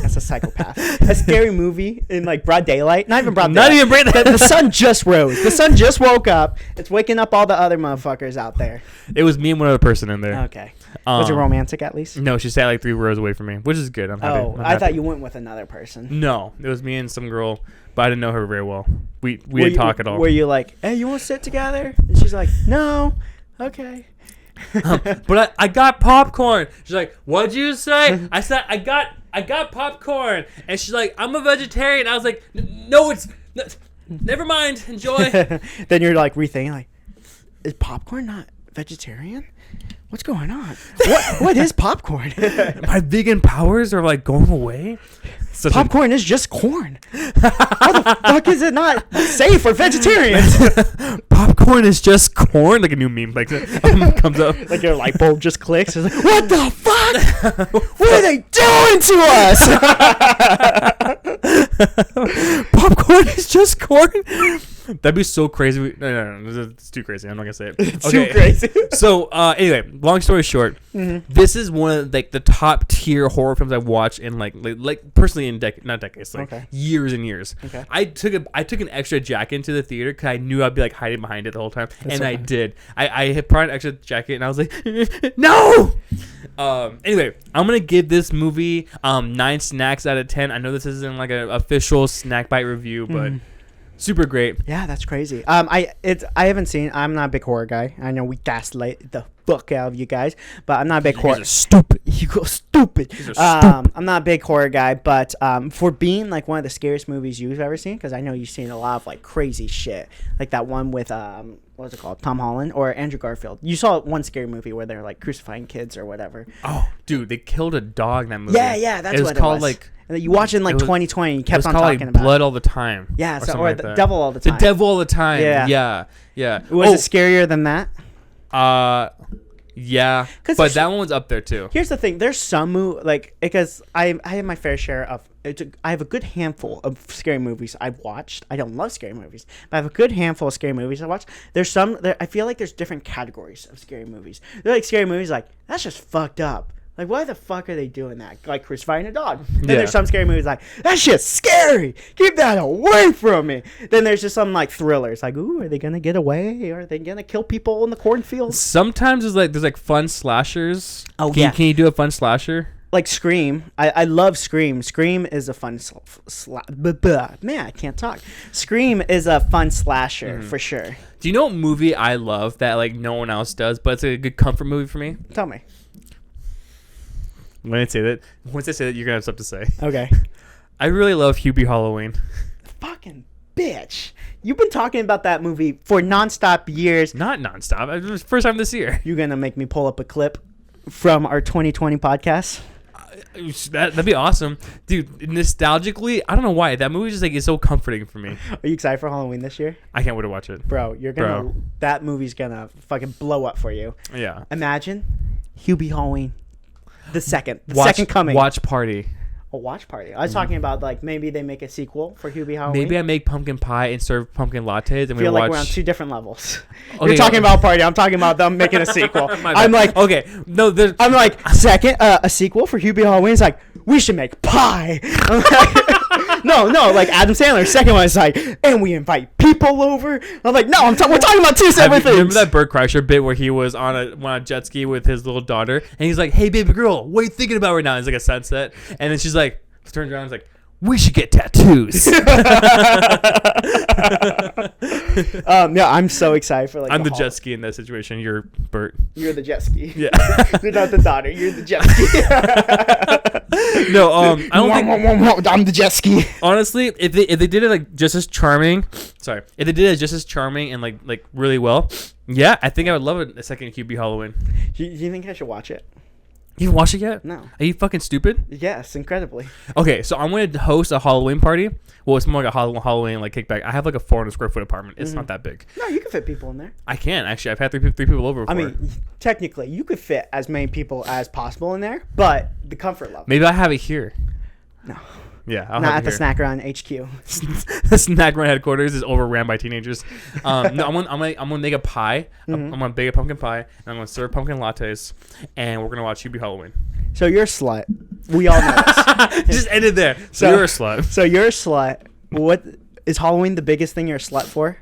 [SPEAKER 1] That's a psychopath. A scary movie in like broad daylight. Not even broad
[SPEAKER 2] Not
[SPEAKER 1] daylight.
[SPEAKER 2] even broad daylight.
[SPEAKER 1] The sun just rose. The sun just woke up. It's waking up all the other motherfuckers out there.
[SPEAKER 2] It was me and one other person in there.
[SPEAKER 1] Okay. Was it romantic at least?
[SPEAKER 2] No, she sat like 3 rows away from me, which is good. I'm happy.
[SPEAKER 1] Oh,
[SPEAKER 2] I'm
[SPEAKER 1] I
[SPEAKER 2] happy.
[SPEAKER 1] thought you went with another person.
[SPEAKER 2] No, it was me and some girl, but I didn't know her very well. We didn't talk at all.
[SPEAKER 1] Were you like, "Hey, you want to sit together?" And she's like, "No." Okay.
[SPEAKER 2] But I got popcorn. She's like, "What'd you say?" I said, I got popcorn. And she's like, "I'm a vegetarian." I was like, "No, never mind. Enjoy."
[SPEAKER 1] Then you're like rethinking, like, is popcorn not vegetarian? What's going on? What is popcorn?
[SPEAKER 2] My vegan powers are like going away.
[SPEAKER 1] Popcorn is just corn. How the fuck is it not safe for vegetarians?
[SPEAKER 2] Popcorn is just corn. Like a new meme like comes up.
[SPEAKER 1] Like your light bulb just clicks. It's like, what the fuck? What are they doing to us?
[SPEAKER 2] Popcorn is just corn. That'd be so crazy. No, it's too crazy. I'm not gonna say it.
[SPEAKER 1] It's too crazy.
[SPEAKER 2] So anyway, long story short, this is one of like the top tier horror films I've watched in like personally in not decades, like years and years.
[SPEAKER 1] Okay.
[SPEAKER 2] I took an extra jacket into the theater because I knew I'd be like hiding behind it the whole time, and I did. I had brought an extra jacket and I was like, no. Anyway, I'm gonna give this movie 9 snacks out of 10. I know this isn't like an official snack bite review, but super great.
[SPEAKER 1] Yeah, that's crazy. I haven't seen. I'm not a big horror guy. I know we gaslight the fuck out of you guys, but I'm not a big horror.
[SPEAKER 2] Stupid.
[SPEAKER 1] You go stupid. I'm not a big horror guy, but for being like one of the scariest movies you've ever seen, because I know you've seen a lot of like crazy shit, like that one with what's it called, Tom Holland or Andrew Garfield. You saw one scary movie where they're like crucifying kids or whatever.
[SPEAKER 2] Oh, dude, they killed a dog in that movie.
[SPEAKER 1] Yeah, that's what it
[SPEAKER 2] called
[SPEAKER 1] was.
[SPEAKER 2] Like.
[SPEAKER 1] And then you watch it in like 2020, and you kept on
[SPEAKER 2] called,
[SPEAKER 1] talking
[SPEAKER 2] like,
[SPEAKER 1] about
[SPEAKER 2] Blood All the Time.
[SPEAKER 1] Yeah,
[SPEAKER 2] or
[SPEAKER 1] or the
[SPEAKER 2] that.
[SPEAKER 1] Devil All the Time.
[SPEAKER 2] The Devil All the Time.
[SPEAKER 1] Yeah.
[SPEAKER 2] Yeah.
[SPEAKER 1] Was it scarier than that?
[SPEAKER 2] Yeah, but that one was up there too.
[SPEAKER 1] Here's the thing: there's some because I have my fair share of. I have a good handful of scary movies I've watched. I don't love scary movies, but I have a good handful of scary movies I watched. There's some. I feel like there's different categories of scary movies. They're like scary movies, like that's just fucked up. Like, why the fuck are they doing that? Like crucifying a dog. Then there's some scary movies like, that shit's scary. Keep that away from me. Then there's just some like thrillers. Like, ooh, are they gonna get away? Are they gonna kill people in the cornfields?
[SPEAKER 2] Sometimes there's like fun slashers.
[SPEAKER 1] Oh,
[SPEAKER 2] can you do a fun slasher?
[SPEAKER 1] Like Scream. I love Scream. Scream is a fun man, I can't talk. Scream is a fun slasher for sure.
[SPEAKER 2] Do you know what movie I love that like no one else does, but it's a good comfort movie for me?
[SPEAKER 1] Tell me.
[SPEAKER 2] Once I say that, you're gonna have stuff to say.
[SPEAKER 1] Okay.
[SPEAKER 2] I really love Hubie Halloween.
[SPEAKER 1] Fucking bitch. You've been talking about that movie for nonstop years.
[SPEAKER 2] Not nonstop. It was the first time this year.
[SPEAKER 1] You're gonna make me pull up a clip from our 2020 podcast.
[SPEAKER 2] That'd be awesome, dude. Nostalgically, I don't know why that movie just like is so comforting for me.
[SPEAKER 1] Are you excited for Halloween this year?
[SPEAKER 2] I can't wait to watch it,
[SPEAKER 1] bro. That movie's gonna fucking blow up for you.
[SPEAKER 2] Yeah.
[SPEAKER 1] Imagine Hubie Halloween. The second coming.
[SPEAKER 2] Watch party.
[SPEAKER 1] A watch party. I was talking about like maybe they make a sequel for Hubie Halloween.
[SPEAKER 2] Maybe I make pumpkin pie and serve pumpkin lattes, and
[SPEAKER 1] I feel
[SPEAKER 2] we
[SPEAKER 1] like
[SPEAKER 2] watch.
[SPEAKER 1] we're on 2 different levels.
[SPEAKER 2] Okay,
[SPEAKER 1] You're talking about party. I'm talking about them making a sequel. I'm like,
[SPEAKER 2] okay, no,
[SPEAKER 1] I'm like second a sequel for Hubie Halloween. It's like we should make pie. I'm like, no, like Adam Sandler's second one is like, and we invite people over. I'm like, no, we're talking about 2 separate things.
[SPEAKER 2] Remember that Bert Kreischer bit where he was on a jet ski with his little daughter, and he's like, "Hey, baby girl, what are you thinking about right now?" It's like a sunset, and then she's like, turns around and is like, we should get tattoos.
[SPEAKER 1] Yeah, I'm so excited for like.
[SPEAKER 2] I'm the jet ski in that situation. You're Bert.
[SPEAKER 1] You're the jet ski.
[SPEAKER 2] Yeah.
[SPEAKER 1] You're not the daughter. You're the jet ski.
[SPEAKER 2] No, I don't think.
[SPEAKER 1] I'm the jet ski.
[SPEAKER 2] Honestly, if they did it like just as charming, if they did it just as charming and like really well, yeah, I think I would love a second Hubie Halloween.
[SPEAKER 1] Do you think I should watch it?
[SPEAKER 2] You haven't watched it yet?
[SPEAKER 1] No.
[SPEAKER 2] Are you fucking stupid?
[SPEAKER 1] Yes, incredibly.
[SPEAKER 2] Okay, so I'm going to host a Halloween party. Well, it's more like a Halloween like kickback. I have like a 400 square foot apartment. It's not that big.
[SPEAKER 1] No, you can fit people in there.
[SPEAKER 2] I can, actually. I've had three people over before.
[SPEAKER 1] I mean, technically, you could fit as many people as possible in there, but the comfort level.
[SPEAKER 2] Maybe I have it here.
[SPEAKER 1] No.
[SPEAKER 2] Yeah, I'll
[SPEAKER 1] not
[SPEAKER 2] have
[SPEAKER 1] at
[SPEAKER 2] it
[SPEAKER 1] the
[SPEAKER 2] here.
[SPEAKER 1] Snack Run HQ.
[SPEAKER 2] The Snack Run headquarters is overran by teenagers. No, I'm gonna make a pie. I'm gonna bake a pumpkin pie, and I'm gonna serve pumpkin lattes, and we're gonna watch Hubie Halloween.
[SPEAKER 1] So you're a slut. We all know this.
[SPEAKER 2] Just ended there. So you're a slut.
[SPEAKER 1] So you're a slut. What is Halloween the biggest thing you're a slut for?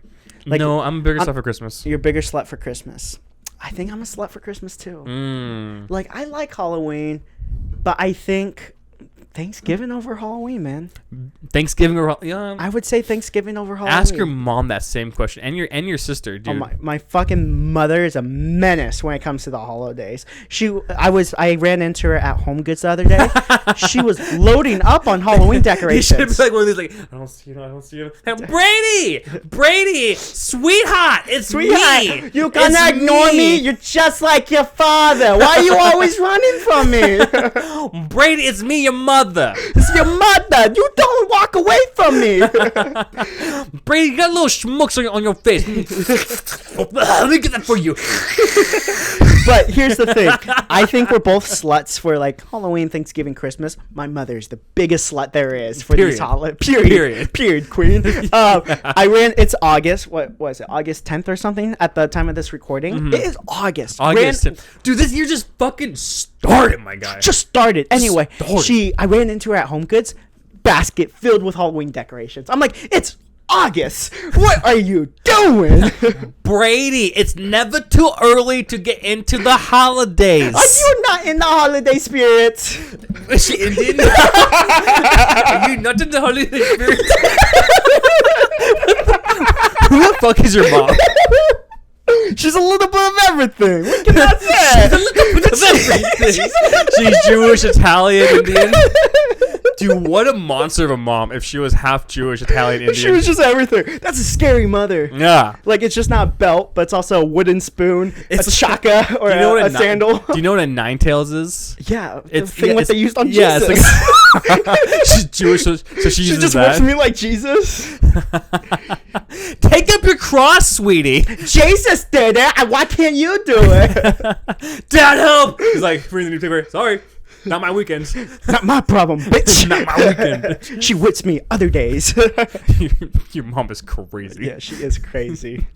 [SPEAKER 1] Like,
[SPEAKER 2] no, I'm a bigger slut for Christmas.
[SPEAKER 1] You're a bigger slut for Christmas. I think I'm a slut for Christmas too. Like I like Halloween, but I think Thanksgiving over Halloween, man.
[SPEAKER 2] Thanksgiving or yeah.
[SPEAKER 1] I would say Thanksgiving over Halloween.
[SPEAKER 2] Ask your mom that same question, and your sister, dude.
[SPEAKER 1] Oh, my fucking mother is a menace when it comes to the holidays. I ran into her at Home Goods the other day. She was loading up on Halloween decorations.
[SPEAKER 2] You should be like one of these, like, I don't see you. Hey, Brady, sweetheart, it's me.
[SPEAKER 1] You cannot ignore me. You're just like your father. Why are you always running from me?
[SPEAKER 2] Brady, it's me, your mother.
[SPEAKER 1] It's your mother. You don't walk away from me.
[SPEAKER 2] Brady, you got little schmucks on your face. Let me get that for you.
[SPEAKER 1] But here's the thing. I think we're both sluts for like Halloween, Thanksgiving, Christmas. My mother's the biggest slut there is for these holidays. Period, queen. It's August. What was it? August 10th or something at the time of this recording. It is August.
[SPEAKER 2] Dude, this year just fucking started, my guy.
[SPEAKER 1] Just started. Anyway, I ran into her at Home Goods, basket filled with Halloween decorations. I'm like, it's August. What are you doing?
[SPEAKER 2] Brady, it's never too early to get into the holidays.
[SPEAKER 1] Are you not in the holiday spirits?
[SPEAKER 2] Is she Indian? Are you not in the holiday spirit? Who the fuck is your mom?
[SPEAKER 1] She's a little bit of everything. What can I say?
[SPEAKER 2] She's Jewish, Italian, Indian. Dude, what a monster of a mom if she was half Jewish, Italian, Indian.
[SPEAKER 1] She was just everything. That's a scary mother.
[SPEAKER 2] Yeah.
[SPEAKER 1] Like, it's just not a belt, but it's also a wooden spoon, a shaka, or a sandal.
[SPEAKER 2] Do you know what a nine tails is?
[SPEAKER 1] Yeah.
[SPEAKER 2] It's
[SPEAKER 1] the thing what they used on
[SPEAKER 2] yeah,
[SPEAKER 1] Jesus.
[SPEAKER 2] It's like, she's Jewish, so she
[SPEAKER 1] She
[SPEAKER 2] uses
[SPEAKER 1] just
[SPEAKER 2] that.
[SPEAKER 1] whips me like Jesus.
[SPEAKER 2] Take up your cross, sweetie.
[SPEAKER 1] Jesus did it. Why can't you do it?
[SPEAKER 2] Dad, help! He's like, reading the newspaper. Sorry, not my weekends.
[SPEAKER 1] Not my problem, bitch.
[SPEAKER 2] Not my weekend.
[SPEAKER 1] She whips me other days.
[SPEAKER 2] Your mom is crazy.
[SPEAKER 1] Yeah, she is crazy.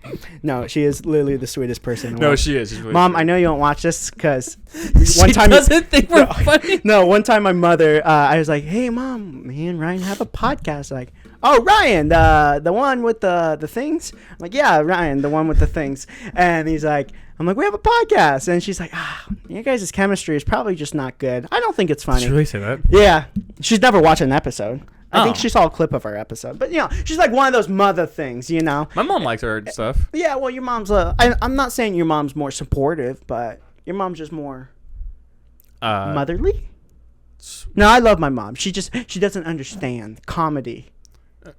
[SPEAKER 1] No, she is literally the sweetest person in the
[SPEAKER 2] No,
[SPEAKER 1] world.
[SPEAKER 2] she is. She's really
[SPEAKER 1] Mom,
[SPEAKER 2] sweet.
[SPEAKER 1] I know you don't watch this because
[SPEAKER 2] She doesn't think we're funny.
[SPEAKER 1] No, one time my mother, I was like, "Hey, Mom, me and Ryan have a podcast." Like, "Oh, Ryan, the one with the things." I'm like, "Yeah, Ryan, the one with the things." And he's like, "I'm like, we have a podcast," and she's like, "You guys' chemistry is probably just not good. I don't think it's funny."
[SPEAKER 2] Did she really say that?
[SPEAKER 1] Yeah, she's never watched an episode. I think
[SPEAKER 2] Oh.
[SPEAKER 1] she saw a clip of our episode, but she's like one of those mother things,
[SPEAKER 2] My mom likes her stuff.
[SPEAKER 1] Yeah, well, your mom's I'm not saying your mom's more supportive, but your mom's just more motherly. No, I love my mom. She doesn't understand comedy.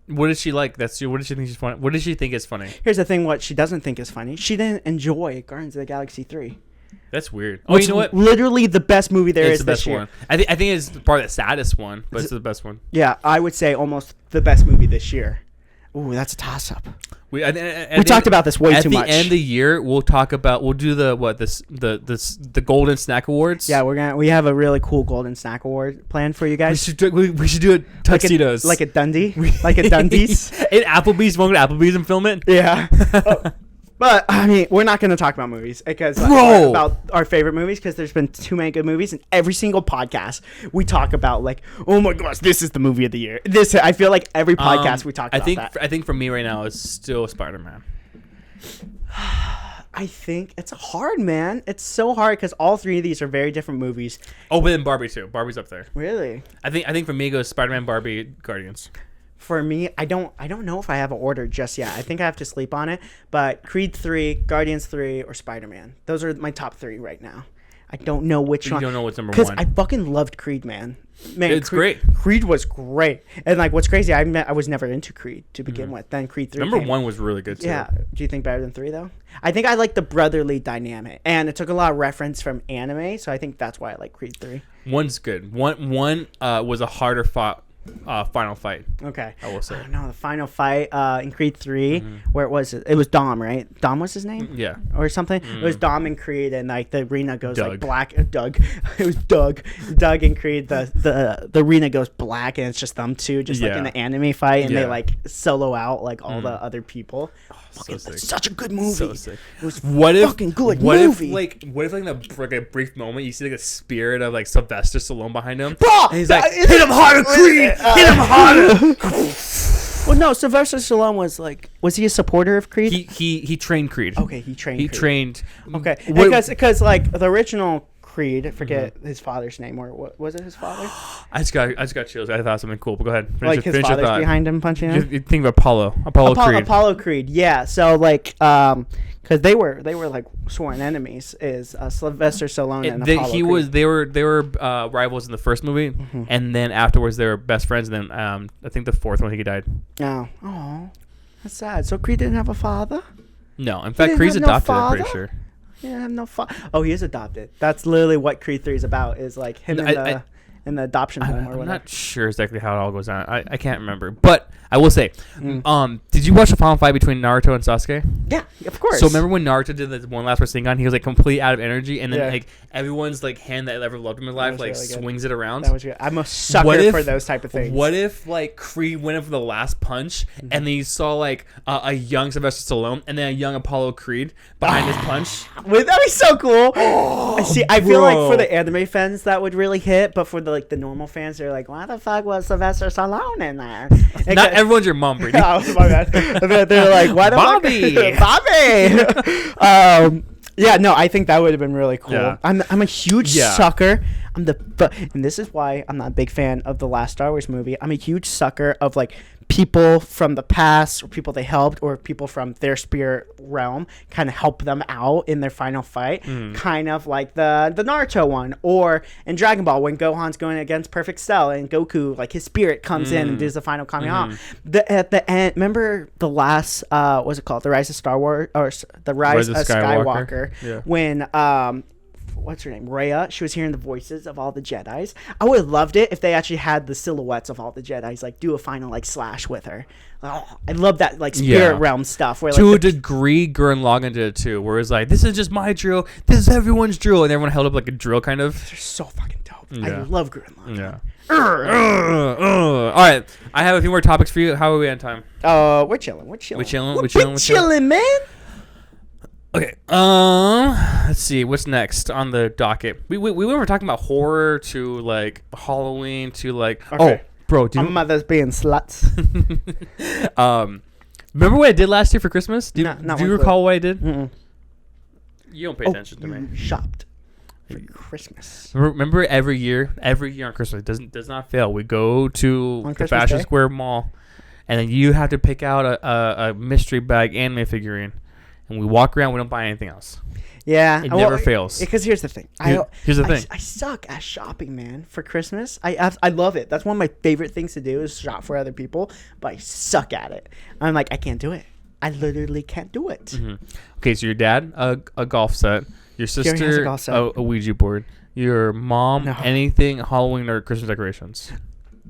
[SPEAKER 2] What does she like? What does she think she's funny? What does she think is funny?
[SPEAKER 1] Here's the thing: what she doesn't think is funny. She didn't enjoy Guardians of the Galaxy 3.
[SPEAKER 2] That's weird. Oh,
[SPEAKER 1] Which
[SPEAKER 2] you know what?
[SPEAKER 1] Literally the best movie there
[SPEAKER 2] It's
[SPEAKER 1] is
[SPEAKER 2] the
[SPEAKER 1] this
[SPEAKER 2] best
[SPEAKER 1] year.
[SPEAKER 2] one. I think it's probably the saddest one, but it's the best one.
[SPEAKER 1] Yeah, I would say almost the best movie this year. Ooh, that's a toss-up.
[SPEAKER 2] We
[SPEAKER 1] talked about this way too much.
[SPEAKER 2] At the end of the year, we'll do the Golden Snack Awards.
[SPEAKER 1] Yeah, we have a really cool Golden Snack Award planned for you
[SPEAKER 2] we
[SPEAKER 1] guys.
[SPEAKER 2] should do it tuxedos,
[SPEAKER 1] like a Dundee, like a Dundee's.
[SPEAKER 2] in Applebee's. Want to go to Applebee's and film it?
[SPEAKER 1] Yeah. But I mean, we're not going to talk about movies because
[SPEAKER 2] Bro!
[SPEAKER 1] about our favorite movies because there's been too many good movies, and every single podcast we talk about like, oh my gosh, this is the movie of the year. This I feel like every podcast we talk about that.
[SPEAKER 2] I think for me right now it's still Spider-Man.
[SPEAKER 1] I think it's hard, man. It's so hard because all three of these are very different movies.
[SPEAKER 2] Oh, but then Barbie too. Barbie's up there.
[SPEAKER 1] Really?
[SPEAKER 2] I think for me it goes Spider-Man, Barbie, Guardians.
[SPEAKER 1] For me, I don't know if I have an order just yet. I think I have to sleep on it. But Creed 3, Guardians 3, or Spider-Man. Those are my top 3 right now. I don't know which one.
[SPEAKER 2] You don't know what's number
[SPEAKER 1] Because
[SPEAKER 2] one.
[SPEAKER 1] I fucking loved Creed, man.
[SPEAKER 2] It's great.
[SPEAKER 1] Creed was great. And like, what's crazy, I was never into Creed to begin with. Then Creed 3
[SPEAKER 2] Number
[SPEAKER 1] came.
[SPEAKER 2] 1 was really good too.
[SPEAKER 1] Yeah. Do you think better than 3 though? I think I like the brotherly dynamic, and it took a lot of reference from anime, so I think that's why I like Creed 3.
[SPEAKER 2] 1's good. One was a harder fought final fight.
[SPEAKER 1] Okay.
[SPEAKER 2] I will say.
[SPEAKER 1] No, the final fight in Creed 3, where it was Dom, right? Dom was his name?
[SPEAKER 2] Yeah.
[SPEAKER 1] Or something. It was Dom and Creed, and like the arena goes like
[SPEAKER 2] Doug.
[SPEAKER 1] black. Doug. It was Doug. Doug and Creed. The arena goes black, and it's just them two, just like
[SPEAKER 2] Yeah.
[SPEAKER 1] in the anime fight, and they
[SPEAKER 2] Yeah.
[SPEAKER 1] like solo out like all the other people.
[SPEAKER 2] So
[SPEAKER 1] Fucking,
[SPEAKER 2] sick.
[SPEAKER 1] it's such a good movie.
[SPEAKER 2] So sick.
[SPEAKER 1] It was
[SPEAKER 2] What if
[SPEAKER 1] fucking good
[SPEAKER 2] what
[SPEAKER 1] movie.
[SPEAKER 2] What if like in a brief moment you see like a spirit of like Sylvester Stallone behind him?
[SPEAKER 1] Bro,
[SPEAKER 2] And he's like, hit him harder, Creed! Hit him harder!
[SPEAKER 1] Well, no, Sylvester Stallone was he a supporter of Creed?
[SPEAKER 2] He trained Creed.
[SPEAKER 1] Okay, he trained.
[SPEAKER 2] He
[SPEAKER 1] Creed.
[SPEAKER 2] trained.
[SPEAKER 1] Okay,
[SPEAKER 2] What-
[SPEAKER 1] because like the original Creed, I forget his father's name, or what was it? His father?
[SPEAKER 2] I just got chills. I thought something cool, but go ahead.
[SPEAKER 1] Like his father's behind him punching him.
[SPEAKER 2] You think of Apollo Creed.
[SPEAKER 1] Apollo Creed, yeah. So like, because they were like sworn enemies, is Sylvester Stallone and Apollo Creed.
[SPEAKER 2] They were rivals in the first movie, and then afterwards they were best friends. And then I think the fourth one he died.
[SPEAKER 1] Oh, that's sad. So Creed didn't have a father.
[SPEAKER 2] No, in fact,
[SPEAKER 1] didn't
[SPEAKER 2] Creed's
[SPEAKER 1] have no
[SPEAKER 2] adopted. I'm pretty
[SPEAKER 1] father?
[SPEAKER 2] sure.
[SPEAKER 1] He didn't have no father. Oh, he is adopted. That's literally what Creed 3 is about. Is like him in the adoption home or
[SPEAKER 2] I'm
[SPEAKER 1] whatever.
[SPEAKER 2] not sure exactly how it all goes on. I can't remember, but I will say,
[SPEAKER 1] Mm.
[SPEAKER 2] did you watch the final fight between Naruto and Sasuke?
[SPEAKER 1] Yeah, of course.
[SPEAKER 2] So remember when Naruto did the one last Rasengan, he was like completely out of energy, and then
[SPEAKER 1] Yeah.
[SPEAKER 2] like everyone's like hand that ever loved him in life
[SPEAKER 1] was
[SPEAKER 2] like
[SPEAKER 1] really good.
[SPEAKER 2] swings it around.
[SPEAKER 1] That was good. I'm a sucker
[SPEAKER 2] What if-
[SPEAKER 1] for those type of things.
[SPEAKER 2] What if like Creed went in for the last punch, and then you saw like a young Sylvester Stallone and then a young Apollo Creed behind his punch?
[SPEAKER 1] That'd be so cool. See, I feel like for
[SPEAKER 2] bro.
[SPEAKER 1] the anime fans that would really hit, but for the normal fans, they're like, "Why the fuck was Sylvester Stallone in there?" And
[SPEAKER 2] Not everyone's your mom, Brady.
[SPEAKER 1] oh, my bad. They're like, "Why the
[SPEAKER 2] Bobby."
[SPEAKER 1] fuck, Bobby?" Yeah, no, I think that would have been really cool.
[SPEAKER 2] Yeah.
[SPEAKER 1] I'm a huge
[SPEAKER 2] Yeah.
[SPEAKER 1] sucker. And this is why I'm not a big fan of the last Star Wars movie. I'm a huge sucker of like people from the past, or people they helped, or people from their spirit realm kind of help them out in their final fight. Kind of like the Naruto one, or in Dragon Ball when Gohan's going against Perfect Cell and Goku, like his spirit comes in and does the final Kamehameha. At the end, remember the last what's it called? The Rise of Star Wars, or the Rise of Skywalker.
[SPEAKER 2] Yeah.
[SPEAKER 1] When what's her name? Rhea. She was hearing the voices of all the Jedis. I would have loved it if they actually had the silhouettes of all the Jedis, like do a final like slash with her. Oh, I love that like spirit realm stuff. Where, like,
[SPEAKER 2] To a degree, Gurren Lagann did it too, where it's like, this is just my drill, this is everyone's drill, and everyone held up like a drill kind of.
[SPEAKER 1] they're so fucking dope. I
[SPEAKER 2] Yeah.
[SPEAKER 1] love Gurren Lagann.
[SPEAKER 2] Yeah. All right, I have a few more topics for you. How are we on time?
[SPEAKER 1] We're chilling. We're chilling, man.
[SPEAKER 2] Okay. Let's see what's next on the docket. We were talking about horror to like Halloween to like.
[SPEAKER 1] Okay.
[SPEAKER 2] Oh, bro, do
[SPEAKER 1] My
[SPEAKER 2] you
[SPEAKER 1] mother's being sluts.
[SPEAKER 2] remember what I did last year for Christmas? Do
[SPEAKER 1] Not
[SPEAKER 2] you
[SPEAKER 1] one clue.
[SPEAKER 2] recall what I did?
[SPEAKER 1] Mm-mm.
[SPEAKER 2] You don't pay attention to me.
[SPEAKER 1] You shopped for Christmas.
[SPEAKER 2] Remember every year on Christmas does not fail. We go to
[SPEAKER 1] On
[SPEAKER 2] the
[SPEAKER 1] Christmas
[SPEAKER 2] Fashion
[SPEAKER 1] Day?
[SPEAKER 2] Square Mall, and then you have to pick out a mystery bag anime figurine, and we walk around. We don't buy anything else.
[SPEAKER 1] Yeah,
[SPEAKER 2] It never fails.
[SPEAKER 1] Because here's the thing.
[SPEAKER 2] Here's the thing.
[SPEAKER 1] I suck at shopping, man. For Christmas, I love it. That's one of my favorite things to do is shop for other people. But I suck at it. I'm like, I can't do it. I literally can't do it.
[SPEAKER 2] Okay, so your dad a golf set, your
[SPEAKER 1] has a
[SPEAKER 2] sister
[SPEAKER 1] golf set.
[SPEAKER 2] a Ouija board, your mom
[SPEAKER 1] No.
[SPEAKER 2] anything Halloween or Christmas decorations,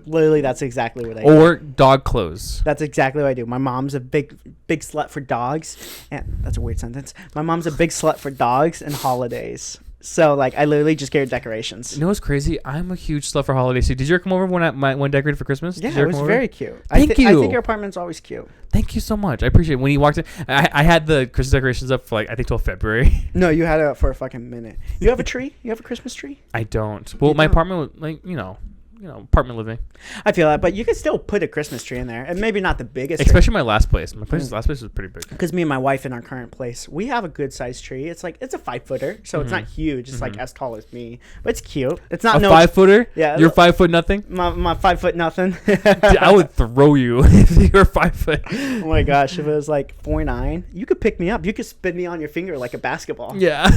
[SPEAKER 1] Literally, that's exactly what I do.
[SPEAKER 2] or dog clothes.
[SPEAKER 1] That's exactly what I do. My mom's a big slut for dogs, and that's a weird sentence. My mom's a big slut for dogs and holidays. So like, I literally just get her decorations.
[SPEAKER 2] You know what's crazy? I'm a huge slut for holidays too. Did you ever come over when decorated for Christmas?
[SPEAKER 1] Yeah,
[SPEAKER 2] Did you
[SPEAKER 1] it
[SPEAKER 2] ever
[SPEAKER 1] was
[SPEAKER 2] come over?
[SPEAKER 1] very cute.
[SPEAKER 2] Thank
[SPEAKER 1] I
[SPEAKER 2] you.
[SPEAKER 1] think your apartment's always cute.
[SPEAKER 2] Thank you so much. I appreciate it. When you walked in, I had the Christmas decorations up for like I think till February.
[SPEAKER 1] No, you had it for a fucking minute. You have a tree? You have a Christmas tree?
[SPEAKER 2] I don't. Well,
[SPEAKER 1] You
[SPEAKER 2] my
[SPEAKER 1] don't?
[SPEAKER 2] apartment was like apartment living.
[SPEAKER 1] I feel that, but you could still put a Christmas tree in there, and maybe not the biggest.
[SPEAKER 2] Especially my last place. Last place was pretty big.
[SPEAKER 1] Because me and my wife in our current place, we have a good sized tree. It's like it's a 5-footer, so it's not huge. It's like as tall as me, but it's cute. It's not
[SPEAKER 2] A 5-footer?
[SPEAKER 1] Yeah,
[SPEAKER 2] You're 5 foot nothing?
[SPEAKER 1] my 5 foot nothing.
[SPEAKER 2] Dude, I would throw you if you were 5 foot.
[SPEAKER 1] Oh my gosh, if it was like 4'9", you could pick me up. You could spin me on your finger like a basketball.
[SPEAKER 2] Yeah.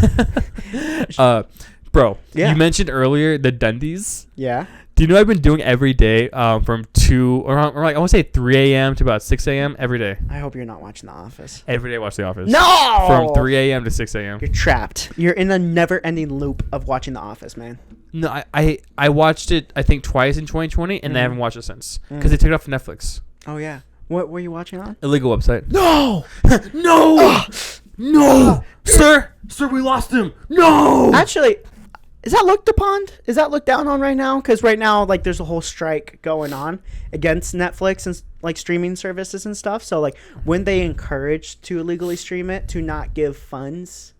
[SPEAKER 2] Bro,
[SPEAKER 1] Yeah.
[SPEAKER 2] you mentioned earlier the Dundies.
[SPEAKER 1] Yeah.
[SPEAKER 2] Do you know I've been doing every day from 2 or like I want to say 3 a.m. to about 6 a.m. every day.
[SPEAKER 1] I hope you're not watching The Office.
[SPEAKER 2] Every day I watch The Office.
[SPEAKER 1] No.
[SPEAKER 2] From 3 a.m. to 6 a.m.
[SPEAKER 1] You're trapped. You're in a never-ending loop of watching The Office, man.
[SPEAKER 2] No, I watched it I think twice in 2020 and I haven't watched it since because they took it off Netflix.
[SPEAKER 1] Oh yeah. What were you watching on?
[SPEAKER 2] Illegal website.
[SPEAKER 1] No.
[SPEAKER 2] No, no, sir, we lost him. No.
[SPEAKER 1] Actually, is that looked upon? Is that looked down on right now? Because right now, like, there's a whole strike going on against Netflix and like streaming services and stuff. So like, when they encourage to illegally stream it, to not give funds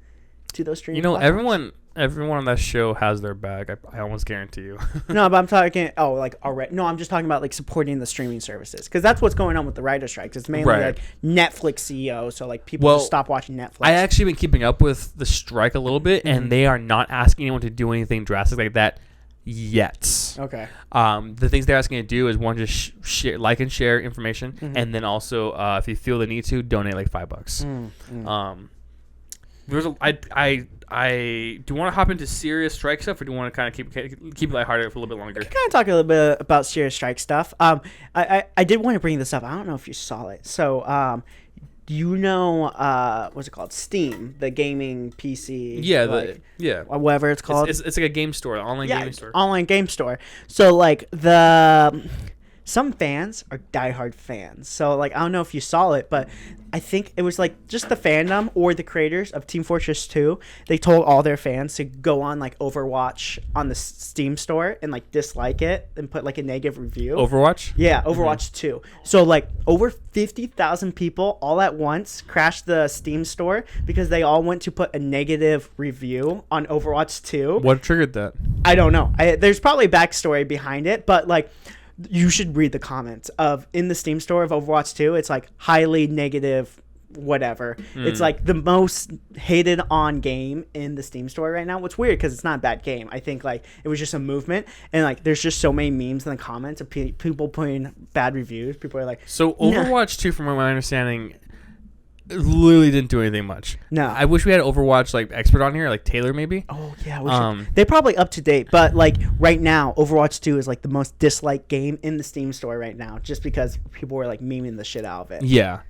[SPEAKER 1] to those streaming.
[SPEAKER 2] You know,
[SPEAKER 1] platforms.
[SPEAKER 2] everyone on that show has their bag. I almost guarantee you.
[SPEAKER 1] No, but I'm talking. Oh, like already. No, I'm just talking about like supporting the streaming services because that's what's going on with the writer strikes. It's mainly
[SPEAKER 2] Right.
[SPEAKER 1] like Netflix CEO. So like people
[SPEAKER 2] Well,
[SPEAKER 1] just stop watching Netflix.
[SPEAKER 2] I actually been keeping up with the strike a little bit, and they are not asking anyone to do anything drastic like that yet.
[SPEAKER 1] Okay.
[SPEAKER 2] The things they're asking you to do is one, just share, like and share information, and then also if you feel the need to, donate like $5. There's a I do you want to hop into serious strike stuff, or do you want to kind of keep it lighthearted for a little bit longer?
[SPEAKER 1] Kind of talk a little bit about serious strike stuff. I did want to bring this up. I don't know if you saw it. So, do you know what's it called? Steam, the gaming PC.
[SPEAKER 2] Yeah,
[SPEAKER 1] or whatever it's called.
[SPEAKER 2] It's like a game store, an online gaming store.
[SPEAKER 1] Online game store. So like the some fans are diehard fans. So like I don't know if you saw it, but I think it was like just the fandom or the creators of Team Fortress 2. They told all their fans to go on like Overwatch on the Steam store and like dislike it and put like a negative review.
[SPEAKER 2] Overwatch?
[SPEAKER 1] Yeah, Overwatch 2. So like over 50,000 people all at once crashed the Steam store because they all went to put a negative review on Overwatch 2.
[SPEAKER 2] What triggered that?
[SPEAKER 1] I don't know. There's probably backstory behind it, but like you should read the comments of in the Steam store of Overwatch 2. It's like highly negative whatever. It's like the most hated on game in the Steam store right now. What's weird because it's not a bad game. I think like it was just a movement, and like there's just so many memes in the comments of people putting bad reviews. People are like,
[SPEAKER 2] so Overwatch 2, from my understanding, literally didn't do anything much.
[SPEAKER 1] No.
[SPEAKER 2] I wish we had Overwatch like expert on here, like Taylor maybe.
[SPEAKER 1] oh yeah, we should. They're probably up to date, but like right now Overwatch 2 is like the most disliked game in the Steam store right now, just because people were like memeing the shit out of it.
[SPEAKER 2] Yeah.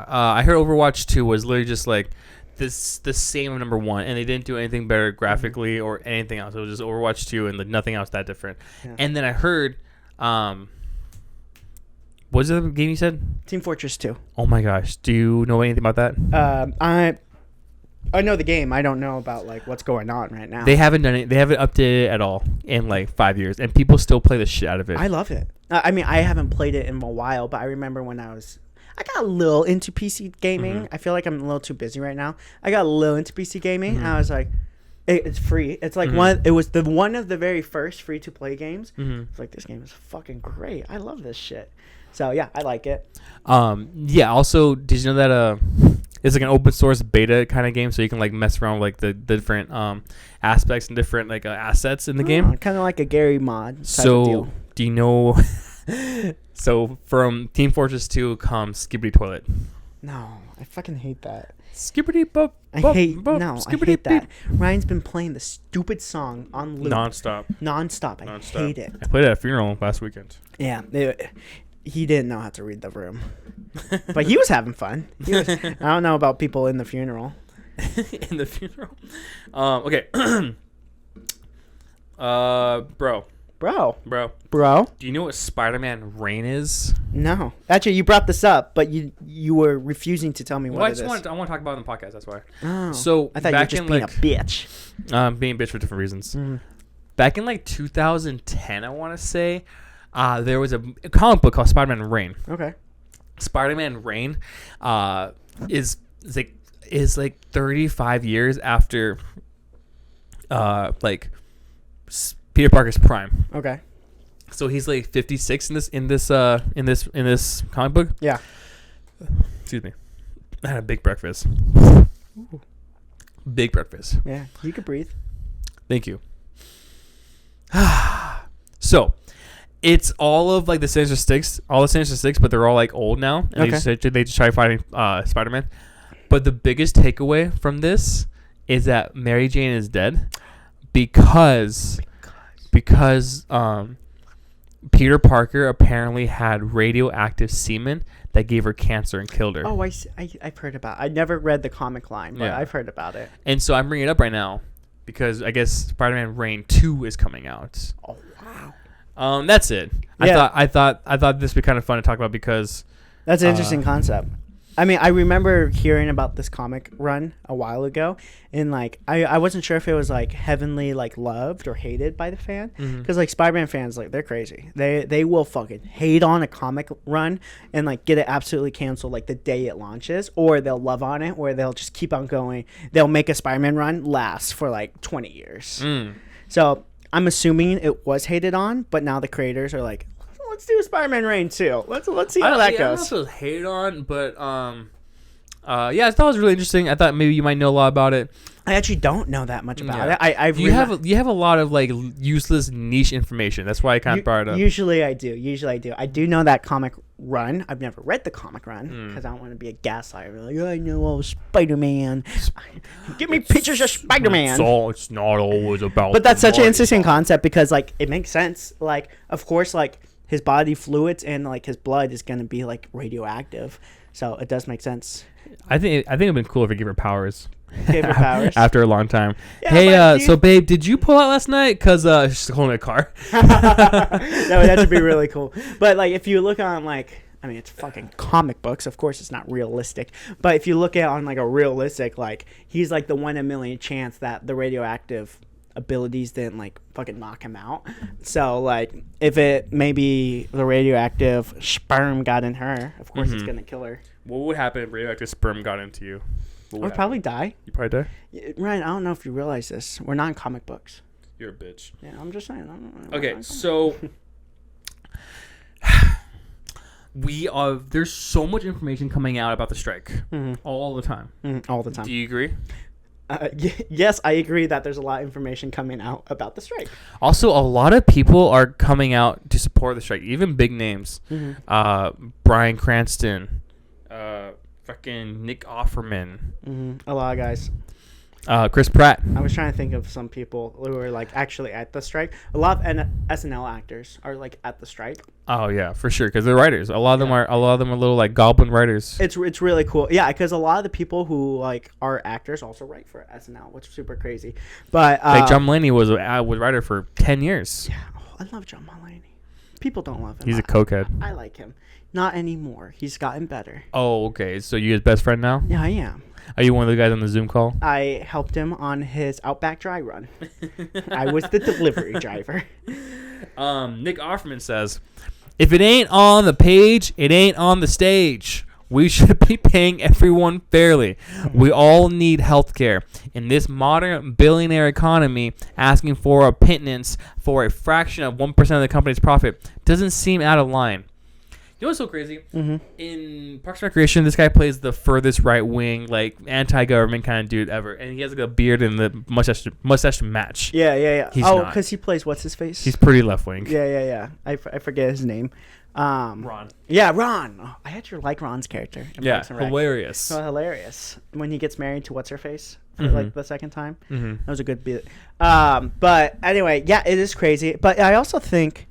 [SPEAKER 2] I heard Overwatch 2 was literally just like the same of number 1, and they didn't do anything better graphically or anything else. It was just Overwatch 2 and like nothing else that different.
[SPEAKER 1] Yeah.
[SPEAKER 2] And then I heard, what's the game you said?
[SPEAKER 1] Team Fortress 2.
[SPEAKER 2] Oh my gosh, do you know anything about that?
[SPEAKER 1] I know the game. I don't know about like what's going on right now.
[SPEAKER 2] They haven't done it. They haven't updated it at all in like 5 years, and people still play the shit out of it.
[SPEAKER 1] I love it. I mean, I haven't played it in a while, but I remember when I got a little into PC gaming. I feel like I'm a little too busy right now. I got a little into PC gaming, and I was like, it's free. It's like it was one of the very first free to play games. It's like, this game is fucking great. I love this shit. So yeah, I like it.
[SPEAKER 2] Yeah. Also, did you know that it's like an open source beta kind of game, so you can like mess around with like the different aspects and different like assets in the game.
[SPEAKER 1] Kind of like a Gary mod type of
[SPEAKER 2] So
[SPEAKER 1] deal.
[SPEAKER 2] do you know? So from Team Fortress 2 comes Skibbity Toilet.
[SPEAKER 1] No, I fucking hate that.
[SPEAKER 2] Skibbity bop.
[SPEAKER 1] I hate that. Ryan's been playing the stupid song on loop
[SPEAKER 2] Nonstop.
[SPEAKER 1] I hate it.
[SPEAKER 2] I played it at a funeral last weekend.
[SPEAKER 1] Yeah, he didn't know how to read the room, but he was having fun. I don't know about people in the funeral.
[SPEAKER 2] In the funeral. Okay. Bro. Do you know what Spider-Man Rain is?
[SPEAKER 1] No, actually, you brought this up, but you were refusing to tell me what it is.
[SPEAKER 2] I want to talk about it in the podcast. That's why.
[SPEAKER 1] Oh,
[SPEAKER 2] So
[SPEAKER 1] I thought you were just being a bitch.
[SPEAKER 2] Being a bitch for different reasons. Back in like 2010, I want to say, there was a comic book called Spider-Man Rain.
[SPEAKER 1] Okay.
[SPEAKER 2] Spider-Man Rain, is like 35 years after, Peter Parker's prime.
[SPEAKER 1] Okay.
[SPEAKER 2] So he's like 56 in this comic book.
[SPEAKER 1] Yeah.
[SPEAKER 2] Excuse me. I had a big breakfast. Big breakfast.
[SPEAKER 1] Yeah, you could breathe.
[SPEAKER 2] Thank you. So, it's all of like the Sinister Six, but they're all like old now, and they just try fighting Spider-Man. But the biggest takeaway from this is that Mary Jane is dead because Peter Parker apparently had radioactive semen that gave her cancer and killed her.
[SPEAKER 1] Oh, I've heard about it. I never read the comic line, but I've heard about it.
[SPEAKER 2] And so I'm bringing it up right now because I guess Spider-Man Reign 2 is coming out.
[SPEAKER 1] Oh, wow.
[SPEAKER 2] That's it.
[SPEAKER 1] Yeah.
[SPEAKER 2] I thought this would be kind of fun to talk about because
[SPEAKER 1] that's an interesting concept. I mean, I remember hearing about this comic run a while ago, and like I wasn't sure if it was like heavenly like loved or hated by the fan, because like Spider-Man fans, like they're crazy. They will fucking hate on a comic run and like get it absolutely canceled like the day it launches, or they'll love on it, or they'll just keep on going. They'll make a Spider-Man run last for like 20 years. So I'm assuming it was hated on, but now the creators are like, let's do a Spider-Man Reign 2. Let's see how that goes.
[SPEAKER 2] I don't know if it was hated on, but yeah, I thought it was really interesting. I thought maybe you might know a lot about it.
[SPEAKER 1] I actually don't know that much about it.
[SPEAKER 2] You have a lot of like useless niche information. That's why I kind of brought it up.
[SPEAKER 1] Usually I do. I do know that comic run. I've never read the comic run because I don't want to be a gaslighter. Like, I know all Spider-Man. Give me pictures of Spider-Man.
[SPEAKER 2] It's not always about.
[SPEAKER 1] But that's such an interesting concept because like it makes sense. Like of course like his body fluids and like his blood is going to be like radioactive. So it does make sense.
[SPEAKER 2] I think it'd been cool if he gave her powers.
[SPEAKER 1] Gave her powers.
[SPEAKER 2] After a long time.
[SPEAKER 1] Yeah,
[SPEAKER 2] Hey,
[SPEAKER 1] but
[SPEAKER 2] so babe, did you pull out last night? Cause she's holding a car.
[SPEAKER 1] that would be really cool. But like, if you look on like, I mean, it's fucking comic books. Of course, it's not realistic. But if you look at on like a realistic, like he's like the 1 in a million chance that the radioactive abilities didn't like fucking knock him out. So like, if it maybe the radioactive sperm got in her, of course it's gonna kill her.
[SPEAKER 2] What would happen if radioactive sperm got into you?
[SPEAKER 1] I would probably die.
[SPEAKER 2] You probably die?
[SPEAKER 1] Ryan, I don't know if you realize this. We're not in comic books.
[SPEAKER 2] You're a bitch.
[SPEAKER 1] Yeah, I'm just saying.
[SPEAKER 2] Okay, so there's so much information coming out about the strike all the time.
[SPEAKER 1] All the time.
[SPEAKER 2] Do you agree?
[SPEAKER 1] Yes, I agree that there's a lot of information coming out about the strike.
[SPEAKER 2] Also, a lot of people are coming out to support the strike, even big names. Bryan Cranston, fucking Nick Offerman,
[SPEAKER 1] A lot of guys.
[SPEAKER 2] Chris Pratt.
[SPEAKER 1] I was trying to think of some people who were like actually at the strike. A lot of SNL actors are like at the strike.
[SPEAKER 2] Oh yeah, for sure, because they're writers. A lot of them are little like goblin writers.
[SPEAKER 1] It's really cool. Yeah, because a lot of the people who like are actors also write for SNL, which is super crazy. But
[SPEAKER 2] like John Mulaney was a writer for 10 years.
[SPEAKER 1] Yeah, I love John Mulaney. People don't love him.
[SPEAKER 2] He's a cokehead.
[SPEAKER 1] I like him. Not anymore. He's gotten better.
[SPEAKER 2] Oh, okay. So you his best friend now?
[SPEAKER 1] Yeah, I am.
[SPEAKER 2] Are you one of the guys on the Zoom call?
[SPEAKER 1] I helped him on his Outback dry run. I was the delivery driver.
[SPEAKER 2] Nick Offerman says, if it ain't on the page, it ain't on the stage. We should be paying everyone fairly. We all need health care. In this modern billionaire economy, asking for a pittance for a fraction of 1% of the company's profit doesn't seem out of line. You know what's so crazy? In Parks and Recreation, this guy plays the furthest right wing, like anti-government kind of dude ever, and he has like a beard and the mustache match.
[SPEAKER 1] Yeah.
[SPEAKER 2] He's
[SPEAKER 1] oh,
[SPEAKER 2] not.
[SPEAKER 1] because he plays what's his face?
[SPEAKER 2] He's pretty left wing.
[SPEAKER 1] Yeah. I forget his name.
[SPEAKER 2] Ron.
[SPEAKER 1] Yeah, Ron. Oh, I actually like Ron's character. In
[SPEAKER 2] Yeah,
[SPEAKER 1] Parks and Rec.
[SPEAKER 2] hilarious.
[SPEAKER 1] So hilarious when he gets married to what's her face for like the second time. That was a good bit. But anyway, yeah, it is crazy. But I also think.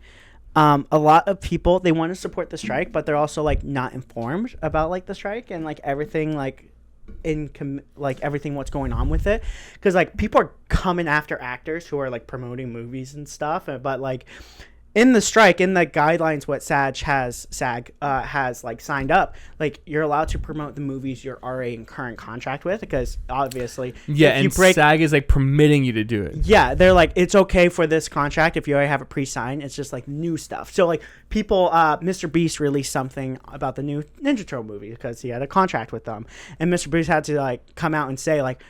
[SPEAKER 1] A lot of people, they want to support the strike, but they're also like not informed about like the strike and like everything like everything what's going on with it, because like people are coming after actors who are like promoting movies and stuff, but like in the strike, in the guidelines, what SAG has like signed up, like you're allowed to promote the movies you're already in current contract with, because obviously,
[SPEAKER 2] and SAG is like permitting you to do it.
[SPEAKER 1] Yeah, they're like, it's okay for this contract if you already have it pre-signed. It's just like new stuff. So like people, Mr. Beast released something about the new Ninja Turtle movie because he had a contract with them, and Mr. Beast had to like come out and say like,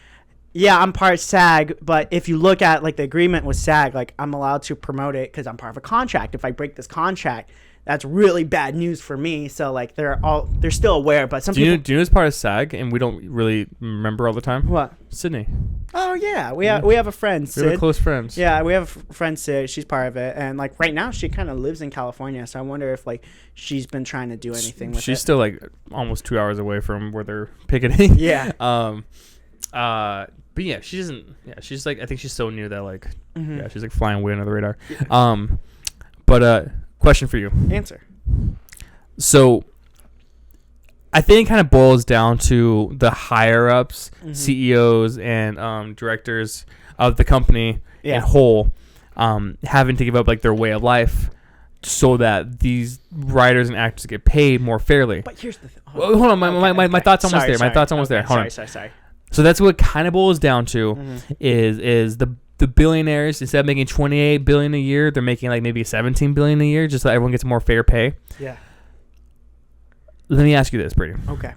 [SPEAKER 1] yeah, I'm part of SAG, but if you look at like the agreement with SAG, like I'm allowed to promote it because I'm part of a contract. If I break this contract, that's really bad news for me. So like they're still aware, but some people.
[SPEAKER 2] Do you know it's part of SAG and we don't really remember all the time?
[SPEAKER 1] What?
[SPEAKER 2] Sydney.
[SPEAKER 1] Oh yeah, we have a friend, Sid.
[SPEAKER 2] We're close friends.
[SPEAKER 1] Yeah, we have a friend Sid. She's part of it, and like right now she kind of lives in California. So I wonder if like she's been trying to do anything with it.
[SPEAKER 2] She's still like almost 2 hours away from where they're picketing.
[SPEAKER 1] Yeah.
[SPEAKER 2] But yeah, she doesn't. Yeah, she's like, I think she's so new that like, yeah, she's like flying way under the radar. But question for you.
[SPEAKER 1] Answer.
[SPEAKER 2] So, I think it kind of boils down to the higher ups, CEOs and directors of the company in whole, having to give up like their way of life so that these writers and actors get paid more fairly.
[SPEAKER 1] But here's the thing.
[SPEAKER 2] Hold on, my thoughts almost there. My thoughts almost there. Hold on.
[SPEAKER 1] Sorry.
[SPEAKER 2] So that's what it kind of boils down to is the billionaires, instead of making $28 billion a year, they're making like maybe $17 billion a year, just so everyone gets more fair pay.
[SPEAKER 1] Yeah.
[SPEAKER 2] Let me ask you this, Brady.
[SPEAKER 1] Okay.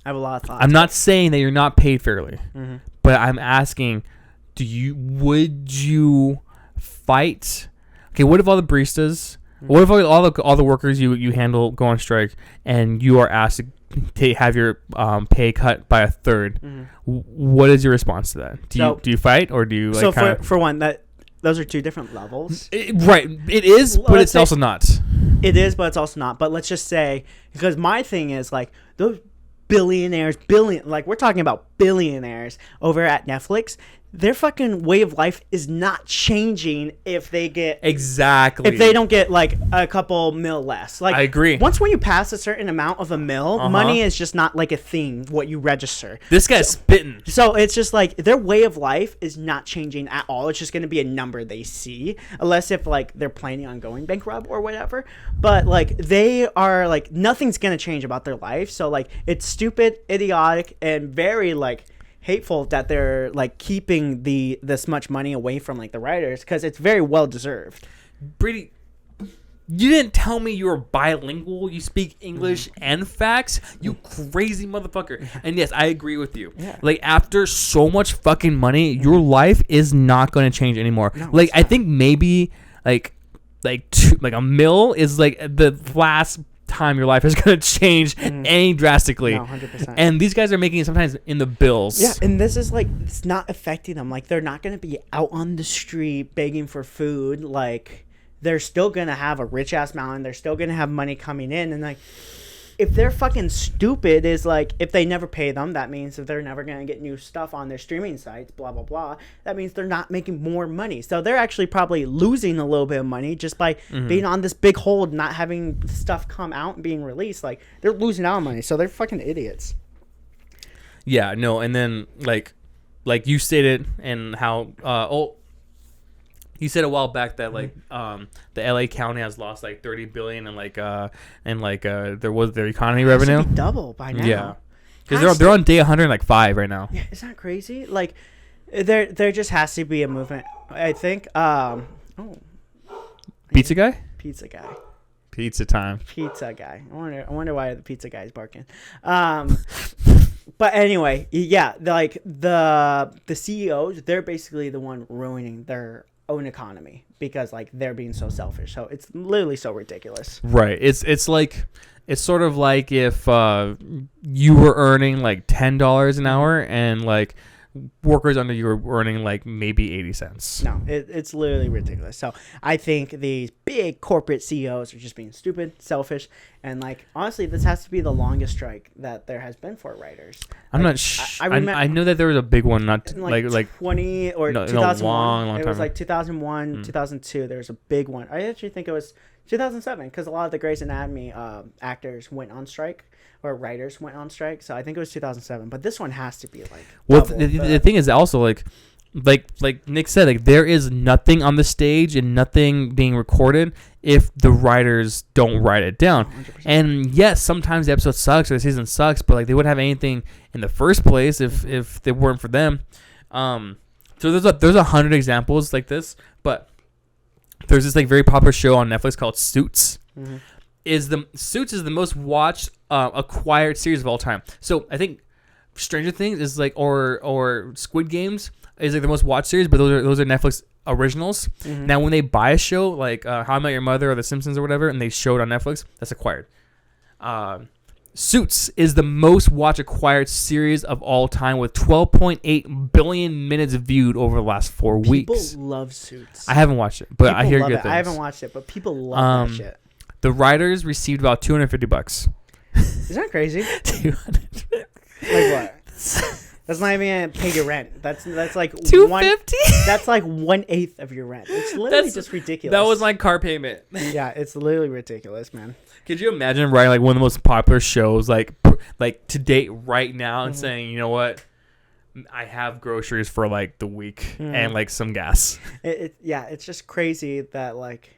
[SPEAKER 1] I have a lot of thoughts.
[SPEAKER 2] I'm not saying that you're not paid fairly, but I'm asking, would you fight? Okay, what if all the baristas, what if all the workers you handle go on strike, and you are asked to have your pay cut by a third? What is your response to that? Do you fight, or do you like?
[SPEAKER 1] So for one, those are two different levels.
[SPEAKER 2] Right, it is, but it's also not.
[SPEAKER 1] It is, but it's also not. But let's just say, because my thing is like those billionaires, like we're talking about billionaires over at Netflix. their fucking way of life is not changing if they get
[SPEAKER 2] Exactly.
[SPEAKER 1] if they don't get like a couple mil less. Like
[SPEAKER 2] I agree.
[SPEAKER 1] Once when you pass a certain amount of a mil, money is just not like a thing what you register.
[SPEAKER 2] This guy's spitting.
[SPEAKER 1] So it's just like their way of life is not changing at all. It's just going to be a number they see, unless if like they're planning on going bankrupt or whatever. But like they are like nothing's going to change about their life. So like it's stupid, idiotic, and very like hateful that they're like keeping this much money away from like the writers, because it's very well deserved.
[SPEAKER 2] Brady, you didn't tell me you were bilingual. You speak English and facts. You crazy motherfucker. And yes, I agree with you.
[SPEAKER 1] Yeah.
[SPEAKER 2] Like after so much fucking money, your life is not going to change anymore.
[SPEAKER 1] No,
[SPEAKER 2] like
[SPEAKER 1] it's
[SPEAKER 2] I
[SPEAKER 1] not.
[SPEAKER 2] think maybe like a mil is like the last time your life is going to change any drastically.
[SPEAKER 1] No, 100%.
[SPEAKER 2] And these guys are making it sometimes in the bills.
[SPEAKER 1] Yeah, and this is like it's not affecting them. Like they're not going to be out on the street begging for food. Like they're still going to have a rich ass mountain. They're still going to have money coming in. And like if they're fucking stupid, is like if they never pay them, that means if they're never going to get new stuff on their streaming sites, blah blah blah, that means they're not making more money. So they're actually probably losing a little bit of money just by being on this big hold, not having stuff come out and being released. Like they're losing out on money. So they're fucking idiots.
[SPEAKER 2] Yeah, no, and then like you stated, and how you said a while back that like the LA County has lost like 30 billion and there was their economy revenue.
[SPEAKER 1] It should be double by now.
[SPEAKER 2] Yeah, because they're on day 105 right now.
[SPEAKER 1] Yeah, isn't that crazy? Like there just has to be a movement. I think
[SPEAKER 2] Pizza guy.
[SPEAKER 1] pizza guy.
[SPEAKER 2] Pizza time.
[SPEAKER 1] Pizza guy. I wonder why the pizza guy is barking. But anyway, yeah, like the CEOs, they're basically the one ruining their own economy because like they're being so selfish. So it's literally so ridiculous.
[SPEAKER 2] Right. It's like it's sort of like if you were earning like $10 an hour and like workers under you were earning like maybe 80 cents.
[SPEAKER 1] No, it's literally ridiculous. So I think these big corporate CEOs are just being stupid, selfish, and like honestly, this has to be the longest strike that there has been for writers.
[SPEAKER 2] I'm
[SPEAKER 1] Like,
[SPEAKER 2] not. I know that there was a big one, not
[SPEAKER 1] in
[SPEAKER 2] like
[SPEAKER 1] 20 or
[SPEAKER 2] no,
[SPEAKER 1] 2001.
[SPEAKER 2] long
[SPEAKER 1] it
[SPEAKER 2] time.
[SPEAKER 1] was like 2001, 2002. There was a big one. I actually think it was 2007 because a lot of the Grey's Anatomy actors went on strike or writers went on strike. So I think it was 2007. But this one has to be like.
[SPEAKER 2] Well,
[SPEAKER 1] double
[SPEAKER 2] the thing is also like Nick said, like there is nothing on the stage and nothing being recorded if the writers don't write it down.
[SPEAKER 1] 100%.
[SPEAKER 2] And yes, sometimes the episode sucks or the season sucks, but like they wouldn't have anything in the first place if they weren't for them. So there's 100 examples like this, but there's this like very popular show on Netflix called Suits. Suits is the most watched acquired series of all time. So I think Stranger Things is like or Squid Games is like the most watched series, but those are Netflix originals. Now when they buy a show like How I Met Your Mother or The Simpsons or whatever, and they show it on Netflix, that's acquired. Suits is the most watched acquired series of all time with 12.8 billion minutes viewed over the last 4 weeks.
[SPEAKER 1] People love Suits.
[SPEAKER 2] I haven't watched it, but
[SPEAKER 1] People
[SPEAKER 2] I hear
[SPEAKER 1] love
[SPEAKER 2] good
[SPEAKER 1] it.
[SPEAKER 2] things.
[SPEAKER 1] I haven't watched it, but people love that shit.
[SPEAKER 2] The writers received about $250.
[SPEAKER 1] Isn't that crazy?
[SPEAKER 2] 200.
[SPEAKER 1] Like what? That's not even gonna pay your rent. That's like
[SPEAKER 2] $250.
[SPEAKER 1] That's like 1/8 of your rent. It's literally just ridiculous.
[SPEAKER 2] That was my car payment.
[SPEAKER 1] Yeah, it's literally ridiculous, man.
[SPEAKER 2] Could you imagine writing like one of the most popular shows like to date right now and saying, you know what, I have groceries for like the week and like some gas.
[SPEAKER 1] It's just crazy that like,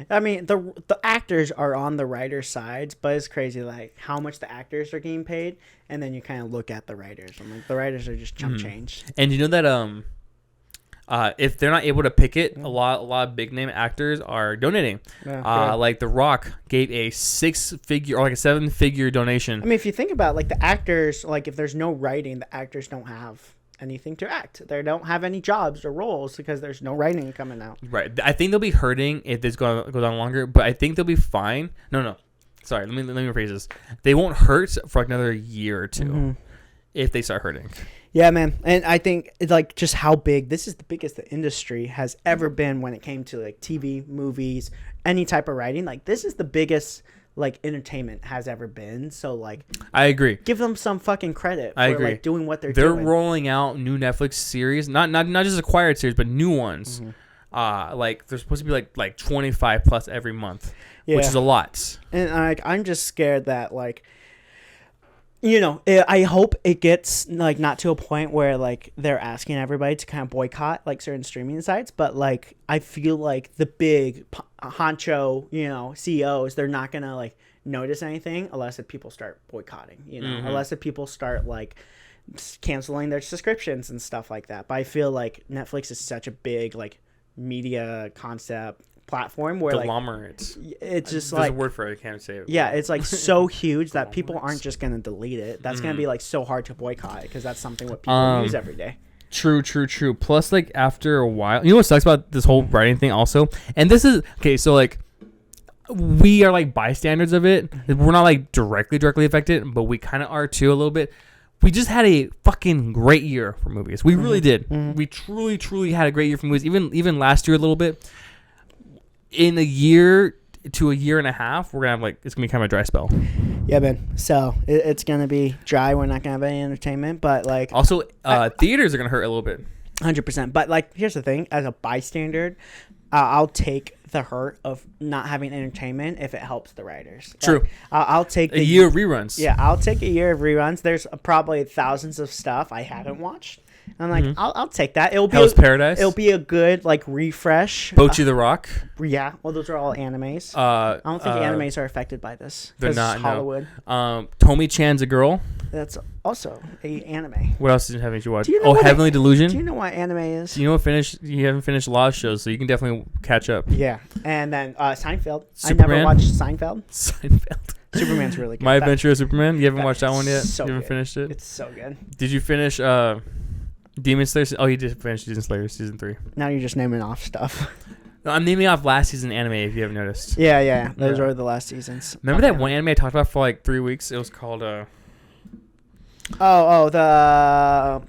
[SPEAKER 1] I mean the actors are on the writer's sides, but it's crazy like how much the actors are getting paid, and then you kind of look at the writers. I'm like the writers are just chump change.
[SPEAKER 2] And you know that if they're not able to pick it, a lot of big name actors are donating.
[SPEAKER 1] Yeah,
[SPEAKER 2] like The Rock gave a 6-figure or like a 7-figure donation.
[SPEAKER 1] I mean, if you think about like the actors, like if there's no writing, the actors don't have anything to act. They don't have any jobs or roles because there's no writing coming out.
[SPEAKER 2] Right. I think they'll be hurting if this goes on longer, but I think they'll be fine. No. Sorry, let me rephrase this. They won't hurt for like another year or two if they start hurting.
[SPEAKER 1] Yeah, man. And I think it's like just how big this is, the biggest the industry has ever been when it came to like TV, movies, any type of writing. Like this is the biggest like entertainment has ever been. So like,
[SPEAKER 2] I agree.
[SPEAKER 1] give them some fucking credit for
[SPEAKER 2] I agree.
[SPEAKER 1] like doing what they're
[SPEAKER 2] They're
[SPEAKER 1] doing.
[SPEAKER 2] rolling out new Netflix series, not just acquired series, but new ones.
[SPEAKER 1] Mm-hmm.
[SPEAKER 2] Like they're supposed to be like 25 plus every month,
[SPEAKER 1] Yeah.
[SPEAKER 2] which is a lot.
[SPEAKER 1] And like, I'm just scared that like, I hope it gets like not to a point where like they're asking everybody to kind of boycott like certain streaming sites, but like I feel like the big honcho, CEOs, they're not gonna like notice anything unless if people start boycotting, unless if people start like canceling their subscriptions and stuff like that. But I feel like Netflix is such a big like media concept platform where like
[SPEAKER 2] Conglomerates.
[SPEAKER 1] it's just
[SPEAKER 2] There's
[SPEAKER 1] like
[SPEAKER 2] a word for it. I can't say it.
[SPEAKER 1] yeah, it's like so huge that people aren't just gonna delete it. That's gonna be like so hard to boycott because that's something what people use every day.
[SPEAKER 2] True. Plus, like after a while, you know what sucks about this whole writing thing also, and this is okay. So like, we are like bystanders of it. We're not like directly affected, but we kind of are too a little bit. We just had a fucking great year for movies. We really did. We truly had a great year for movies. Even last year a little bit. In a year to a year and a half, we're gonna have like it's gonna be kind of a dry spell.
[SPEAKER 1] Yeah, man. So it's gonna be dry. We're not gonna have any entertainment, but like
[SPEAKER 2] Also, theaters are gonna hurt a little bit.
[SPEAKER 1] 100%. But like, here's the thing: as a bystander, I'll take the hurt of not having entertainment if it helps the writers.
[SPEAKER 2] True.
[SPEAKER 1] Like, I'll take
[SPEAKER 2] A year of reruns.
[SPEAKER 1] Yeah, I'll take a year of reruns. There's probably thousands of stuff I haven't watched. I'm like, I'll take that. It'll be
[SPEAKER 2] Hell's Paradise.
[SPEAKER 1] It'll be a good like refresh.
[SPEAKER 2] Bocchi the Rock.
[SPEAKER 1] Yeah, well, those are all animes.
[SPEAKER 2] I
[SPEAKER 1] I don't think animes are affected by this.
[SPEAKER 2] They're
[SPEAKER 1] 'cause
[SPEAKER 2] not.
[SPEAKER 1] it's Hollywood.
[SPEAKER 2] No. Tomi Chan's a girl.
[SPEAKER 1] That's also a anime.
[SPEAKER 2] What else haven't you watched?
[SPEAKER 1] Do you know what
[SPEAKER 2] Heavenly Delusion.
[SPEAKER 1] Do you know what anime is?
[SPEAKER 2] You know what? You haven't finished a lot of shows, so you can definitely catch up.
[SPEAKER 1] Yeah, and then Seinfeld. I
[SPEAKER 2] Superman?
[SPEAKER 1] never watched Seinfeld.
[SPEAKER 2] Seinfeld.
[SPEAKER 1] Superman's really good.
[SPEAKER 2] My Adventure of Superman. You haven't watched that one yet.
[SPEAKER 1] so
[SPEAKER 2] You haven't
[SPEAKER 1] good.
[SPEAKER 2] finished it.
[SPEAKER 1] It's so good.
[SPEAKER 2] Did you finish Demon Slayer? Oh, you did finish Demon Slayer season 3.
[SPEAKER 1] Now you're just naming off stuff.
[SPEAKER 2] No, I'm naming off last season anime. If you haven't noticed.
[SPEAKER 1] Yeah. Those
[SPEAKER 2] Yeah.
[SPEAKER 1] are the last seasons.
[SPEAKER 2] Remember that one anime I talked about for like 3 weeks? It was called
[SPEAKER 1] the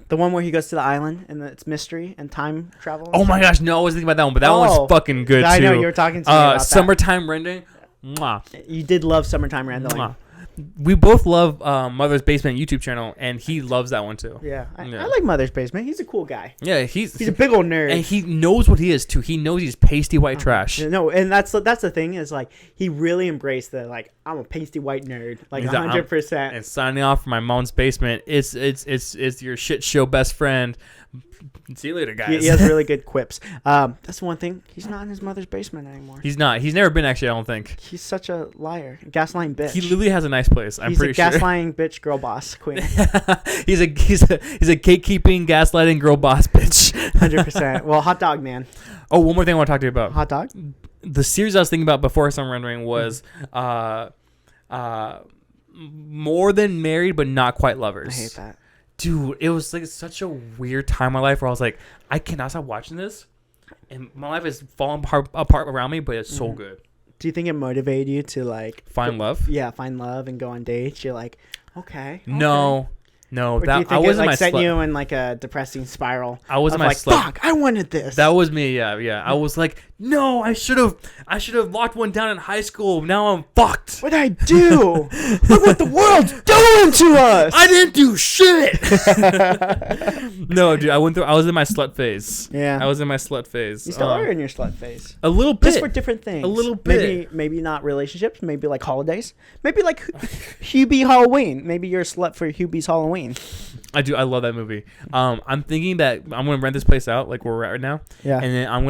[SPEAKER 1] one where he goes to the island and it's mystery and time travel.
[SPEAKER 2] Oh my gosh, no, I was thinking about that one, but that
[SPEAKER 1] Oh.
[SPEAKER 2] one's fucking good too.
[SPEAKER 1] I know you were talking to me about
[SPEAKER 2] Summertime Rendering. Mwah.
[SPEAKER 1] that. You did love Summertime Randolph.
[SPEAKER 2] Mwah. We both love Mother's Basement YouTube channel, and he loves that one too.
[SPEAKER 1] Yeah. I
[SPEAKER 2] Yeah.
[SPEAKER 1] like Mother's Basement. He's a cool guy.
[SPEAKER 2] Yeah,
[SPEAKER 1] He's a big old nerd.
[SPEAKER 2] and he knows what he is too. He knows he's pasty white trash.
[SPEAKER 1] No, and that's the thing is like he really embraced the like I'm a pasty white nerd like
[SPEAKER 2] He's like,
[SPEAKER 1] 100%.
[SPEAKER 2] And signing off from my mom's basement. It's your shit show best friend. See you later, guys.
[SPEAKER 1] He has really good quips. That's one thing. He's not in his mother's basement anymore.
[SPEAKER 2] He's not. He's never been actually. I don't think.
[SPEAKER 1] He's such a liar, gaslighting bitch.
[SPEAKER 2] He literally has a nice place. I'm
[SPEAKER 1] He's
[SPEAKER 2] pretty
[SPEAKER 1] a
[SPEAKER 2] sure.
[SPEAKER 1] gaslighting bitch, girl boss, queen.
[SPEAKER 2] he's a gatekeeping, gaslighting girl boss bitch.
[SPEAKER 1] 100%. Well, hot dog man.
[SPEAKER 2] Oh, one more thing I want to talk to you about.
[SPEAKER 1] Hot dog.
[SPEAKER 2] The series I was thinking about before Summer Rendering was More Than Married but Not Quite Lovers.
[SPEAKER 1] I hate that.
[SPEAKER 2] Dude, it was like such a weird time in my life where I was like, I cannot stop watching this, and my life is falling apart around me, but it's so good.
[SPEAKER 1] Do you think it motivated you to like
[SPEAKER 2] Find love?
[SPEAKER 1] Yeah, find love and go on dates? You're like, okay.
[SPEAKER 2] No,
[SPEAKER 1] Or do you
[SPEAKER 2] that
[SPEAKER 1] think
[SPEAKER 2] I
[SPEAKER 1] it
[SPEAKER 2] wasn't my
[SPEAKER 1] like sent
[SPEAKER 2] slut.
[SPEAKER 1] you in like a depressing spiral?
[SPEAKER 2] I wasn't
[SPEAKER 1] of
[SPEAKER 2] my
[SPEAKER 1] like,
[SPEAKER 2] slut.
[SPEAKER 1] fuck, I wanted this.
[SPEAKER 2] That was me. Yeah. I was like, no, I should have locked one down in high school. Now I'm fucked.
[SPEAKER 1] What did I do? Look what the world's doing to us.
[SPEAKER 2] I didn't do shit. No, dude, I was in my slut phase.
[SPEAKER 1] Yeah.
[SPEAKER 2] I was in my slut phase.
[SPEAKER 1] You still are in your slut phase.
[SPEAKER 2] A little bit.
[SPEAKER 1] Just for different things.
[SPEAKER 2] A little bit.
[SPEAKER 1] Maybe not relationships. Maybe like holidays. Maybe like Hubie Halloween. Maybe you're a slut for Hubie's Halloween.
[SPEAKER 2] I do. I love that movie. I'm thinking that I'm gonna rent this place out, like where we're at right now.
[SPEAKER 1] Yeah.
[SPEAKER 2] And then I'm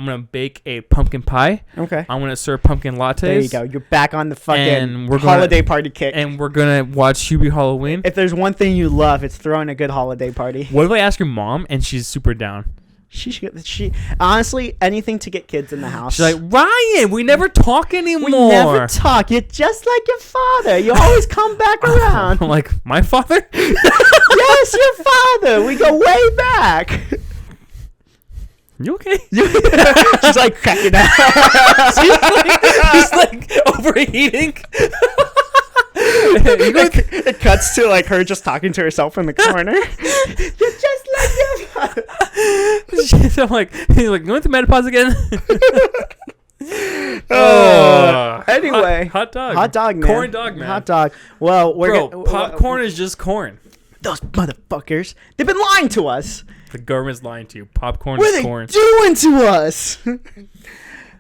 [SPEAKER 2] gonna bake a pumpkin pie.
[SPEAKER 1] Okay.
[SPEAKER 2] I'm gonna serve pumpkin lattes.
[SPEAKER 1] There you go. You're back on the fucking
[SPEAKER 2] And we're gonna-
[SPEAKER 1] holiday party kick.
[SPEAKER 2] And we're gonna watch Hubie Halloween.
[SPEAKER 1] If there's one thing you love, it's throwing a good holiday party.
[SPEAKER 2] What if I ask your mom and she's super down?
[SPEAKER 1] She honestly anything to get kids in the house.
[SPEAKER 2] She's like, Ryan, we never talk anymore.
[SPEAKER 1] we never talk. You're just like your father. You always come back around.
[SPEAKER 2] I'm like, my father?
[SPEAKER 1] Yes, your father. We go way back.
[SPEAKER 2] You okay?
[SPEAKER 1] She's like cracking up.
[SPEAKER 2] She's like overheating.
[SPEAKER 1] It cuts to like her just talking to herself in the corner. You're just like your father.
[SPEAKER 2] I'm like, he's like, you went to menopause again?
[SPEAKER 1] Oh. Anyway,
[SPEAKER 2] hot dog.
[SPEAKER 1] Hot dog, man.
[SPEAKER 2] Corn dog, man.
[SPEAKER 1] Hot dog. Well,
[SPEAKER 2] Bro, popcorn is just corn.
[SPEAKER 1] Those motherfuckers. They've been lying to us.
[SPEAKER 2] The government's lying to you. Popcorn
[SPEAKER 1] What
[SPEAKER 2] is
[SPEAKER 1] are they
[SPEAKER 2] corn.
[SPEAKER 1] doing to us?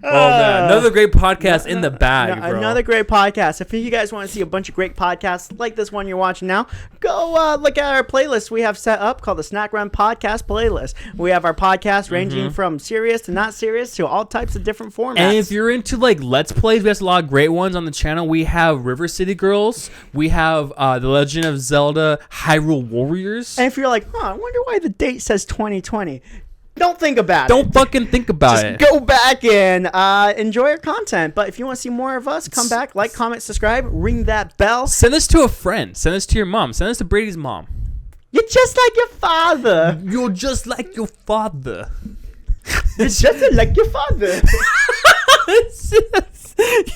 [SPEAKER 2] Oh man, another great podcast in the bag, bro.
[SPEAKER 1] Another great podcast. If you guys want to see a bunch of great podcasts like this one you're watching now, go look at our playlist we have set up called the Snack Run Podcast Playlist. We have our podcast ranging from serious to not serious to all types of different formats.
[SPEAKER 2] And if you're into like Let's Plays, we have a lot of great ones on the channel. We have River City Girls. We have The Legend of Zelda Hyrule Warriors.
[SPEAKER 1] And if you're like, I wonder why the date says 2020. Don't think about it.
[SPEAKER 2] Don't fucking think about
[SPEAKER 1] Just
[SPEAKER 2] it.
[SPEAKER 1] go back and enjoy our content. But if you want to see more of us, come back, like, comment, subscribe, ring that bell.
[SPEAKER 2] Send this to a friend. Send this to your mom. Send this to Brady's mom.
[SPEAKER 1] You're just like your father.
[SPEAKER 2] You're just like your father.
[SPEAKER 1] You're just like your father.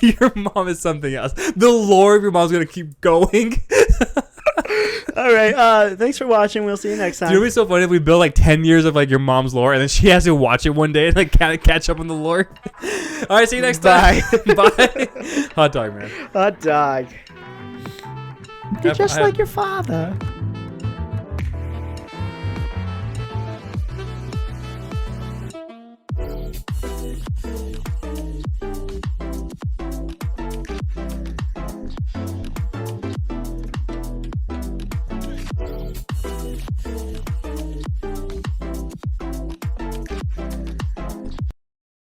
[SPEAKER 2] Your mom is something else. The lore of your mom's gonna keep going.
[SPEAKER 1] All right. Thanks for watching. We'll see you next time.
[SPEAKER 2] Dude, it'd be so funny if we build like 10 years of like your mom's lore and then she has to watch it one day and like kind of catch up on the lore. All right, see you next time. Bye. Hot dog, man.
[SPEAKER 1] Hot dog. You're just like your father.